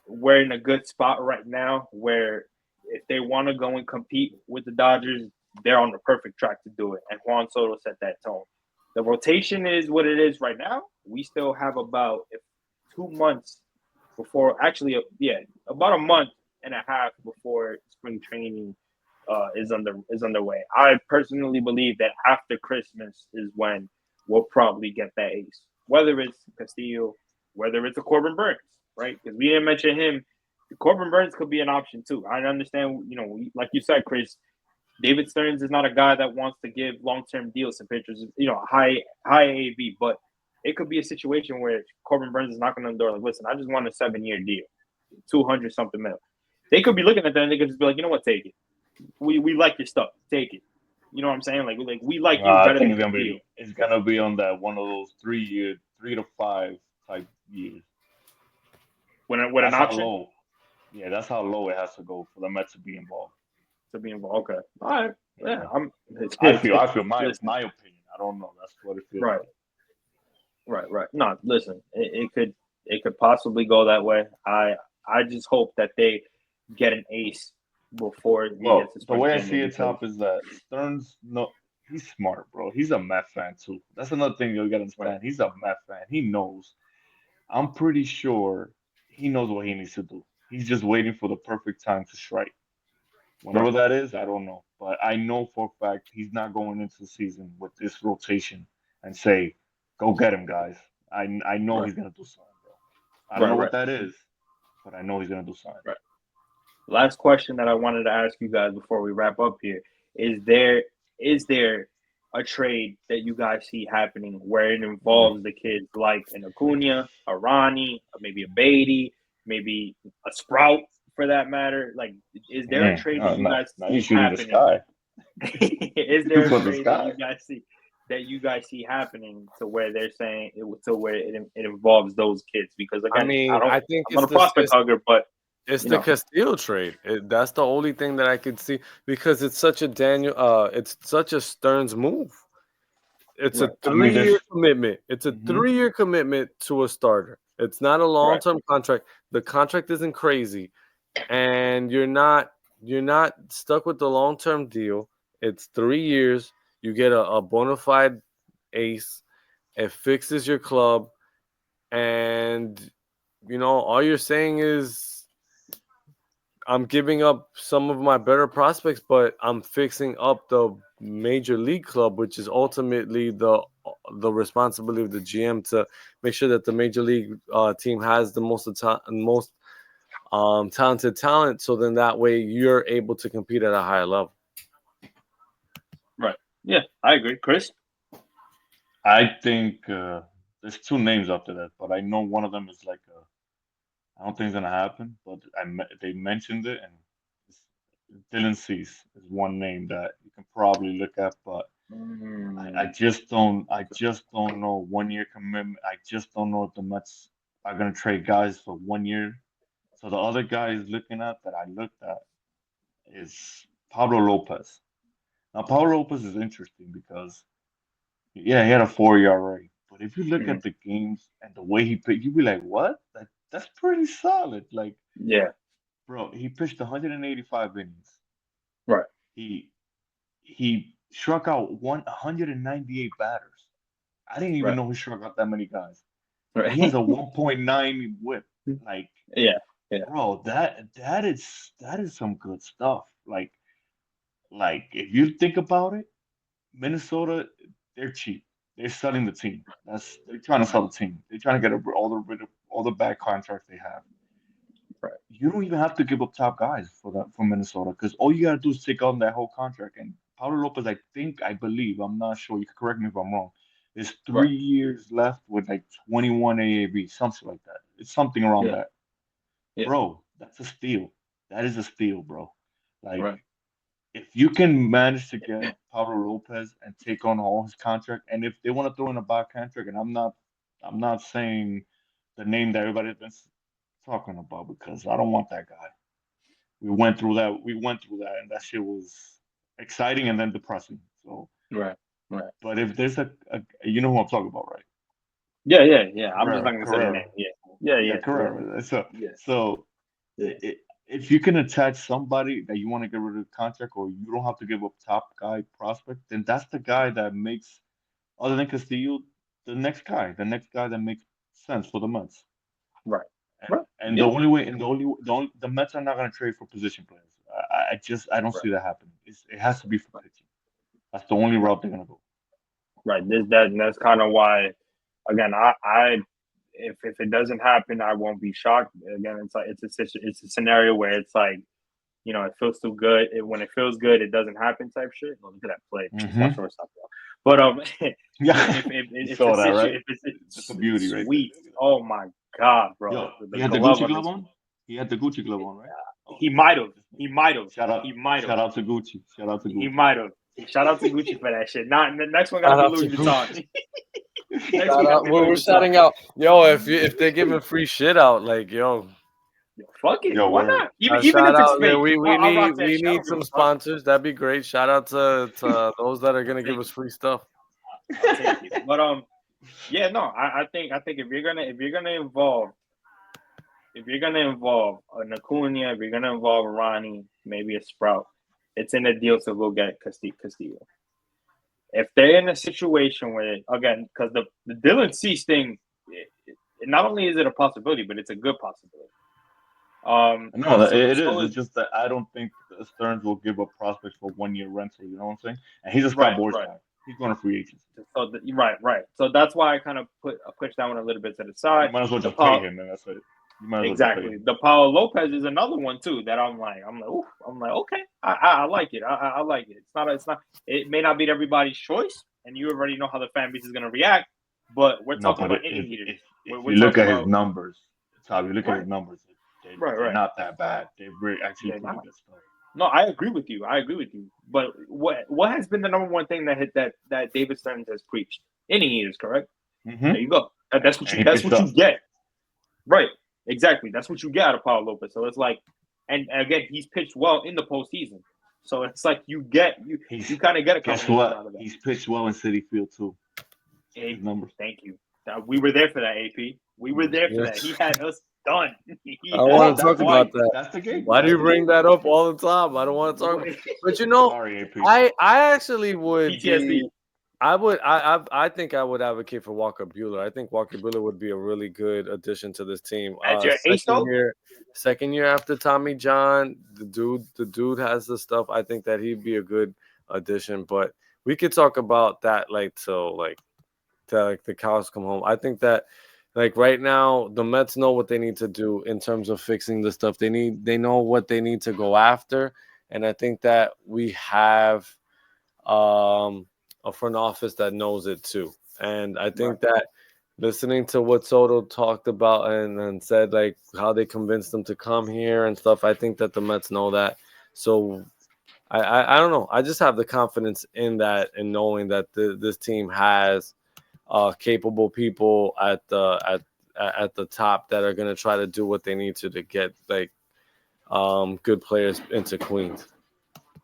we're in a good spot right now where if they want to go and compete with the Dodgers, they're on the perfect track to do it. And Juan Soto set that tone. The rotation is what it is right now. We still have about 2 months before, about a month and a half before spring training is underway. I personally believe that after Christmas is when we'll probably get that ace, whether it's Castillo, whether it's a Corbin Burns, right? Because we didn't mention him. Corbin Burns could be an option too. I understand, like you said, Chris, David Stearns is not a guy that wants to give long-term deals to pitchers, high AAV, but it could be a situation where Corbin Burns is knocking on the door like, listen, I just want a 7-year deal, 200-something mil. They could be looking at that and they could just be like, you know what, take it. We like your stuff, take it. You know what I'm saying? Like we like you better than the deal. It's gonna be on that one of those 3 to 5 type years. When an option. Yeah, that's how low it has to go for the Mets to be involved. Okay. All right. Yeah. I feel my opinion. I don't know. That's what it feels like. Right. No, listen. It could possibly go that way. I just hope that they get an ace before he gets his. The way I see it, Top, is that Stearns, he's smart, bro. He's a Met fan too. That's another thing you gotta understand. Right. He's a Met fan. He knows. I'm pretty sure he knows what he needs to do. He's just waiting for the perfect time to strike. Whenever that is, I don't know. But I know for a fact he's not going into the season with this rotation and say, go get him, guys. I know he's going to do something, bro. I don't know what that is, but I know he's going to do something. Right. Last question that I wanted to ask you guys before we wrap up here. Is there a trade that you guys see happening where it involves the kids like an Acuna, a Ronnie, maybe a Beatty, maybe a Sprout, for that matter? Like, is there a trade that you guys see happening? Is there a trade that you guys see happening to where they're saying it involves those kids? Because again, I think I'm not a prospect hugger, but It's the Castillo trade. That's the only thing that I could see because it's such a it's such a Stearns move. It's a 3-year commitment. It's a 3-year commitment to a starter. It's not a long-term contract. The contract isn't crazy, and you're not stuck with the long-term deal. It's 3 years. You get a bona fide ace. It fixes your club, and all you're saying is I'm giving up some of my better prospects, but I'm fixing up the major league club, which is ultimately the responsibility of the GM to make sure that the major league team has the most talented talent. So then that way you're able to compete at a higher level. Right. Yeah, I agree. Chris? I think there's 2 names after that, but I know one of them is like I don't think it's gonna happen, but they mentioned it, and Dylan Cease is one name that you can probably look at, but I just don't know 1-year commitment. I just don't know if the Mets are gonna trade guys for 1 year. So the other guy is looking at that I looked at is Pablo Lopez. Now Pablo Lopez is interesting because he had a 4 ERA, but if you look at the games and the way he pitched, you'd be like, what? That's pretty solid. Like, yeah, bro, he pitched 185 innings. Right. He struck out 198 batters. I didn't even know he struck out that many guys. Right. He has a 1.9 whip. Like, yeah, bro, that is some good stuff. Like if you think about it, Minnesota, they're cheap. They're selling the team. They're trying to sell the team. They're trying to get rid of all the bad contracts they have. Right. You don't even have to give up top guys for Minnesota because all you gotta do is take on that whole contract. And Pablo Lopez, I believe, I'm not sure. You can correct me if I'm wrong. There's 3 years left with like 21 AAV, something like that. It's something around that. Yeah. Bro, that's a steal. That is a steal, bro. Like, if you can manage to get Pablo Lopez and take on all his contract, and if they want to throw in a bad contract, and I'm not saying the name that everybody's been talking about because I don't want that guy. We went through that, and that shit was exciting and then depressing. So right. But if there's you know who I'm talking about, right? Yeah. I'm just not gonna say the name. Yeah. Carrera. So if you can attach somebody that you want to get rid of the contract, or you don't have to give up top guy prospect, then that's the guy that makes, other than Castillo, the next guy that makes sense for the Mets. Right. And the only way, the Mets are not going to trade for position players. I don't see that happening. It has to be for pitching. That's the only route they're going to go. Right. That's kind of why. Again, if it doesn't happen, I won't be shocked. Again, it's a scenario where it's like, it feels too good. When it feels good, it doesn't happen type shit. Look at that play. It's not shortstop though. But if saw that, right? It's a beauty, right? Sweet. Oh my god, bro. Yo, he had the Gucci glove on. He had the Gucci glove on, right? He might have. Shout out to Gucci. He might have. Shout out to Gucci for that shit. Not the next one gotta be Louis Vuitton. We're shouting out, yo. If they're giving free shit out, like yo, fuck it. Why not? Even if shout it's out, fake, we need some sponsors. That'd be great. Shout out to those that are gonna give us free stuff. I'll take it. But I think if you're gonna involve an Acuna, if you're gonna involve Ronnie, maybe a Sprout, it's in the deal to go get Castillo. If they're in a situation where, again, because the Dylan Cease thing, not only is it a possibility, but it's a good possibility. No, it is. It's just that I don't think Stearns will give up prospects for 1 year rental. You know what I'm saying? And he's a Scott Boras guy. He's going to free agency. So right. So that's why I kind of pushed that one a little bit to the side. You might as well just pay him, and that's it. Exactly. The Paulo Lopez is another one too that I'm like, okay, I like it. I like it. It's not. It may not be everybody's choice, and you already know how the fan base is going to react. But we're talking about inning heaters. If you look at his numbers, they're not that bad. They're actually pretty good stuff. No, I agree with you. But what has been the number one thing that David Stearns has preached? Inning heaters, correct? Mm-hmm. There you go. That's what you get. Right. Exactly. That's what you get out of Pablo Lopez. So it's like, and again, he's pitched well in the postseason. So it's like you kind of get a Guess combination what? out of that. He's pitched well in City Field too. Hey, His numbers. thank you. We were there for that, AP. We were there for that. He had us done. I want to That's talk the about game. that. That's the game. Why do That's you the bring game. that up all the time? I don't want to talk about it. But Sorry, AP. I actually would PTSD. be. I think I would advocate for Walker Buehler. I think Walker Buehler would be a really good addition to this team. As your ace, though? Second year after Tommy John, the dude has the stuff. I think that he'd be a good addition. But we could talk about that till the cows come home. I think that right now the Mets know what they need to do in terms of fixing the stuff they need. They know what they need to go after, and I think that we have a front office that knows it too. And I think that listening to what Soto talked about and said how they convinced them to come here and stuff, I think that the Mets know that. So I don't know. I just have the confidence in that and knowing that this team has capable people at the top that are going to try to do what they need to get good players into Queens.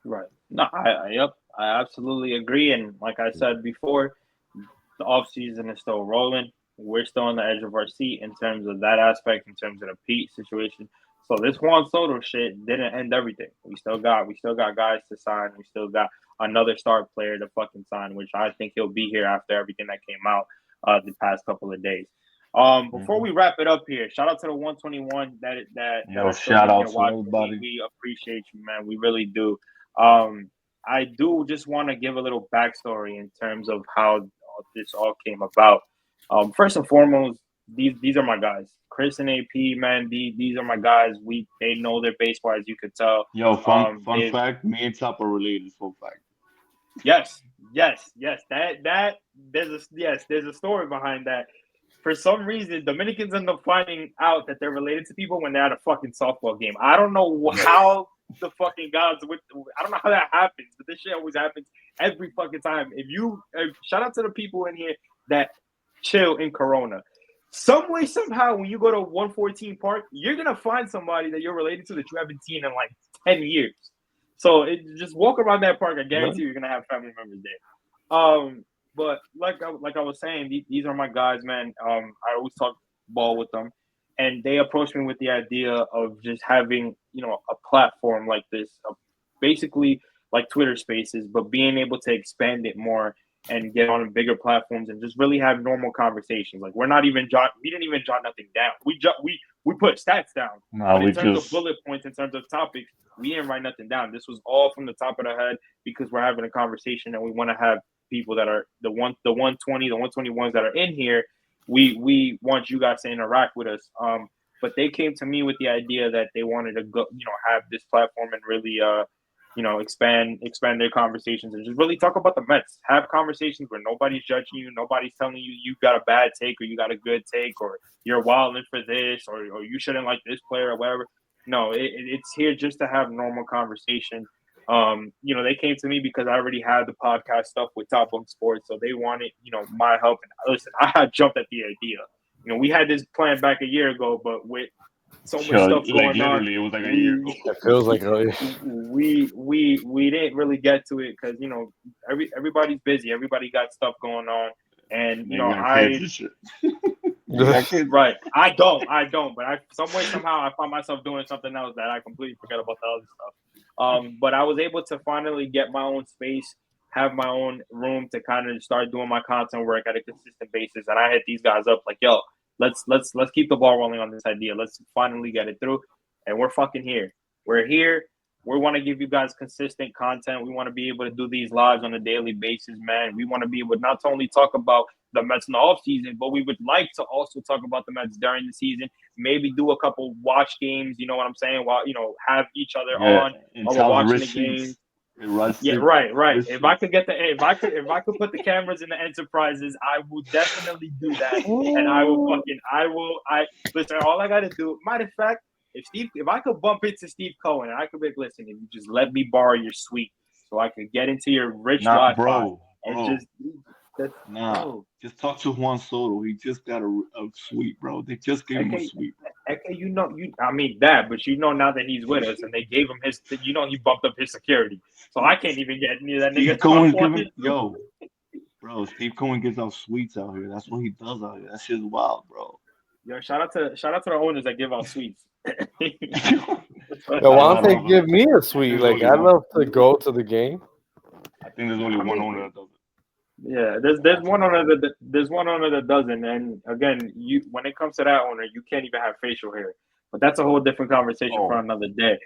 Right. No, I absolutely agree. And like I said before, the offseason is still rolling. We're still on the edge of our seat in terms of that aspect, in terms of the Pete situation. So this Juan Soto shit didn't end everything. We still got guys to sign. We still got another star player to fucking sign, which I think he'll be here after everything that came out the past couple of days. Before we wrap it up here, shout out to the 121 that shout out to everybody. We appreciate you, man. We really do. I do just want to give a little backstory in terms of how this all came about. First and foremost, these are my guys, Chris and AP. Man, these are my guys. They know their baseball, as you could tell. Yo, fun fact: me and Top are related. Fun fact. Yes. That there's a story behind that. For some reason, Dominicans end up finding out that they're related to people when they're at a fucking softball game. I don't know how the fucking gods I don't know how that happens, but this shit always happens every fucking time. Shout out to the people in here that chill in Corona. Some way, somehow, when you go to 114 Park, you're gonna find somebody that you're related to that you haven't seen in 10 years. So just walk around that park. I guarantee you're gonna have family members there. But like I was saying, these are my guys, man. I always talk ball with them, and they approached me with the idea of just having a platform like this, basically like Twitter Spaces, but being able to expand it more and get on bigger platforms and just really have normal conversations. Like we didn't even jot nothing down. We put stats down. But in terms of bullet points, in terms of topics, we didn't write nothing down. This was all from the top of the head because we're having a conversation and we want to have people that are the 120, the 121s that are in here. We want you guys to interact with us. But they came to me with the idea that they wanted to go, have this platform and really expand their conversations and just really talk about the Mets. Have conversations where nobody's judging you, nobody's telling you got a bad take or you got a good take or you're wilding for this or you shouldn't like this player or whatever. No, it's here just to have normal conversation. They came to me because I already had the podcast stuff with Top Bunk Sports, so they wanted, my help. And listen, I had jumped at the idea. We had this plan back a year ago, but with so much stuff going on, it was like a year ago. It feels like we didn't really get to it because everybody's busy, everybody got stuff going on, and right. I don't, but somehow I found myself doing something else that I completely forgot about the other stuff. But I was able to finally get my own space, have my own room to kind of start doing my content work at a consistent basis. And I hit these guys up like, yo, let's keep the ball rolling on this idea. Let's finally get it through. And we're fucking here. We're here. We want to give you guys consistent content. We want to be able to do these lives on a daily basis, man. We want to be able to not only talk about the Mets in the offseason, but we would like to also talk about the Mets during the season. Maybe do a couple watch games, you know what I'm saying? While have each other on while we're watching the games. Yeah, right. If I could put the cameras in the Enterprises, I will definitely do that. And listen, all I gotta do, matter of fact, if I could bump into Steve Cohen and I could be like, listen, if you just let me borrow your suite so I could get into your rich Wi-Fi just talk to Juan Soto. He just got a suite, bro. They just gave him a suite. Okay, I mean that, but now that he's with us and they gave him he bumped up his security. So I can't even get near that nigga. Steve Cohen bro, Steve Cohen gives out sweets out here. That's what he does out here. That shit's wild, bro. Yo, shout out to the owners that give out sweets. Yo, why don't they give me a suite? Like, I'd love to go to the game. I think there's only one owner that does it. Yeah, there's one owner that doesn't. And again, when it comes to that owner, you can't even have facial hair. But that's a whole different conversation for another day.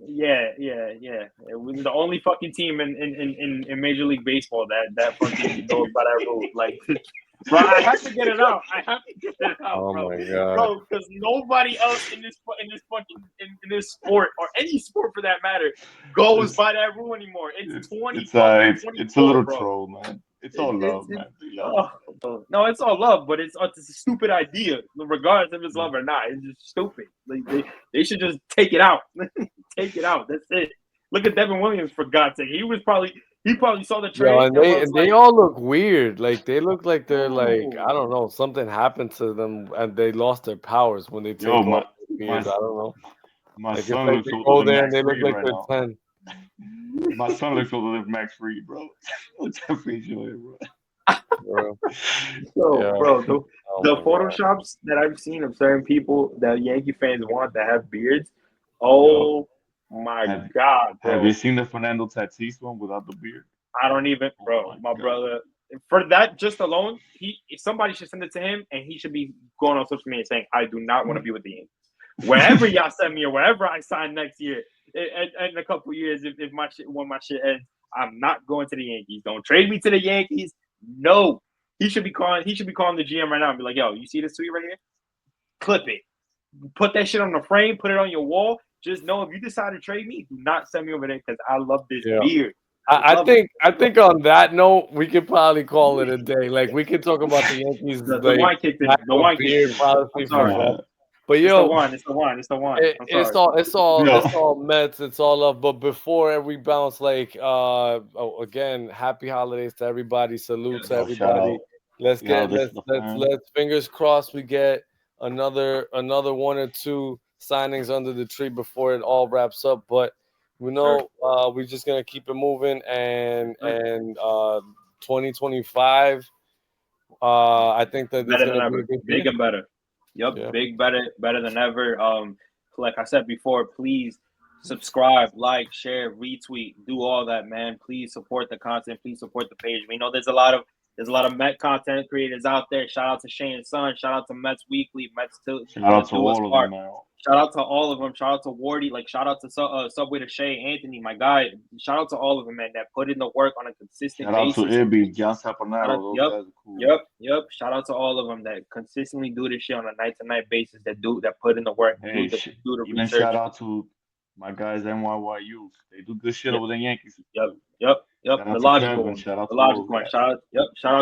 Yeah. It was the only fucking team in Major League Baseball that fucking goes by that rule. Like, bro, I have to get it out. Oh bro. my god, bro, because nobody else in this sport or any sport for that matter goes by that rule anymore. It's 20. It's a little troll, man. It's all love, man. No, it's all love, but it's a stupid idea, regardless if it's love or not. It's just stupid. Like, they should just take it out. Take it out. That's it. Look at Devin Williams, for God's sake. He probably saw the trade. They all look weird. Like, they look like they're like, I don't know, something happened to them and they lost their powers when they take off their beards. I don't know. My like, son looks like go there and they look like they're 10. My son looks over live Max Fried, bro. What's that facial hair, bro? Bro. The photoshops that I've seen of certain people that Yankee fans want that have beards. Oh my god, bro. Have you seen the Fernando Tatis one without the beard? I don't even, bro. My brother, for that just alone, somebody should send it to him, and he should be going on social media saying, "I do not want to be with the Yankees. Wherever y'all send me, or wherever I sign next year, in a couple years, when my shit ends, I'm not going to the Yankees. Don't trade me to the Yankees. No." He should be calling the GM right now and be like, "Yo, you see this tweet right here? Clip it. Put that shit on the frame. Put it on your wall. Just know if you decide to trade me, do not send me over there because I love this beard." I think on that note, we could probably call it a day. Like, we could talk about the Yankees. The wine kicked in. The wine kicked in. I'm sorry. But yo, it's the wine. It's all Mets. It's all love. But before we bounce, like, again, happy holidays to everybody. Salute to everybody. Let's fingers crossed we get another one or two signings under the tree before it all wraps up. But we know we're just gonna keep it moving, and 2025. I think that it's gonna be a good big and better. Yep, big, better than ever. Like I said before, please subscribe, like, share, retweet, do all that, man. Please support the content. Please support the page. We know there's a lot of Met content creators out there. Shout out to Shane Sun. Shout out to Mets Weekly. Mets too. Shout out to all of them, man. Shout out to all of them. Shout out to Wardy. Like, shout out to Subway to Shay Anthony, my guy. Shout out to all of them, man, that put in the work on a consistent basis. Shout out to Ibby, John Saponaro. Those guys are cool. Yep. Shout out to all of them that consistently do this shit on a night-to-night basis, that put in the work, do the even research. Shout out to my guys, NYYU. They do good shit over the Yankees. Yep. The logical one. Shout out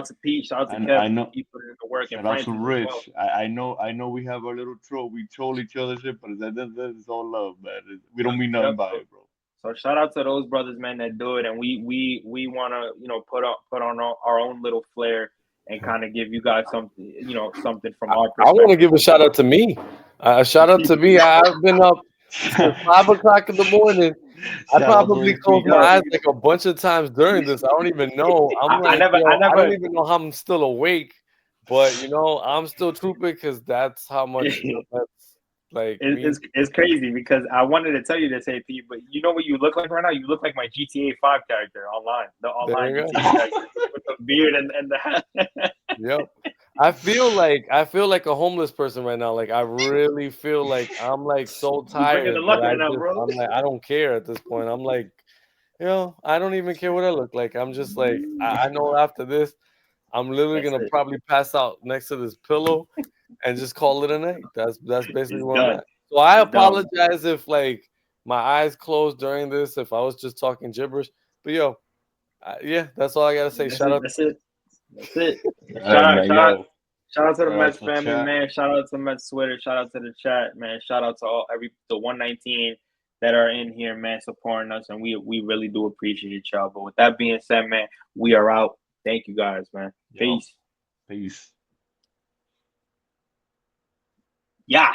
to Pete. Shout out to Kevin. I know. He put in the work. Shout out to Rich. Well. I know we have our little troll. We troll each other shit, but it's all love, man. We don't mean nothing by it, bro. So shout out to those brothers, man, that do it, and we want to put on our own little flair and kind of give you guys something from our perspective. I want to give a shout out to me. Shout out to me. I've been up since 5 o'clock in the morning. I probably closed my eyes like a bunch of times during this. I don't even know. I don't even know how I'm still awake, but I'm still trooping because that's how much. Like, it's crazy because I wanted to tell you this, AP, but you know what you look like right now? You look like my GTA 5 character online, the online GTA character with the beard and the hat. Yep. I feel like a homeless person right now. Like, I really feel like I'm like so tired. I don't care at this point. I'm like, I don't even care what I look like. I'm just like, I know after this, I'm literally gonna probably pass out next to this pillow and just call it a night. That's basically what I'm at. So I apologize if like my eyes closed during this, if I was just talking gibberish. But that's all I gotta say. Shout out. That's it. Shout out to the Mets family, man. Shout out to Mets Twitter. Shout out to the chat, man. Shout out to the 119 that are in here, man, supporting us, and we really do appreciate y'all. But with that being said, man, we are out. Thank you guys, man. Peace. Peace. Yeah.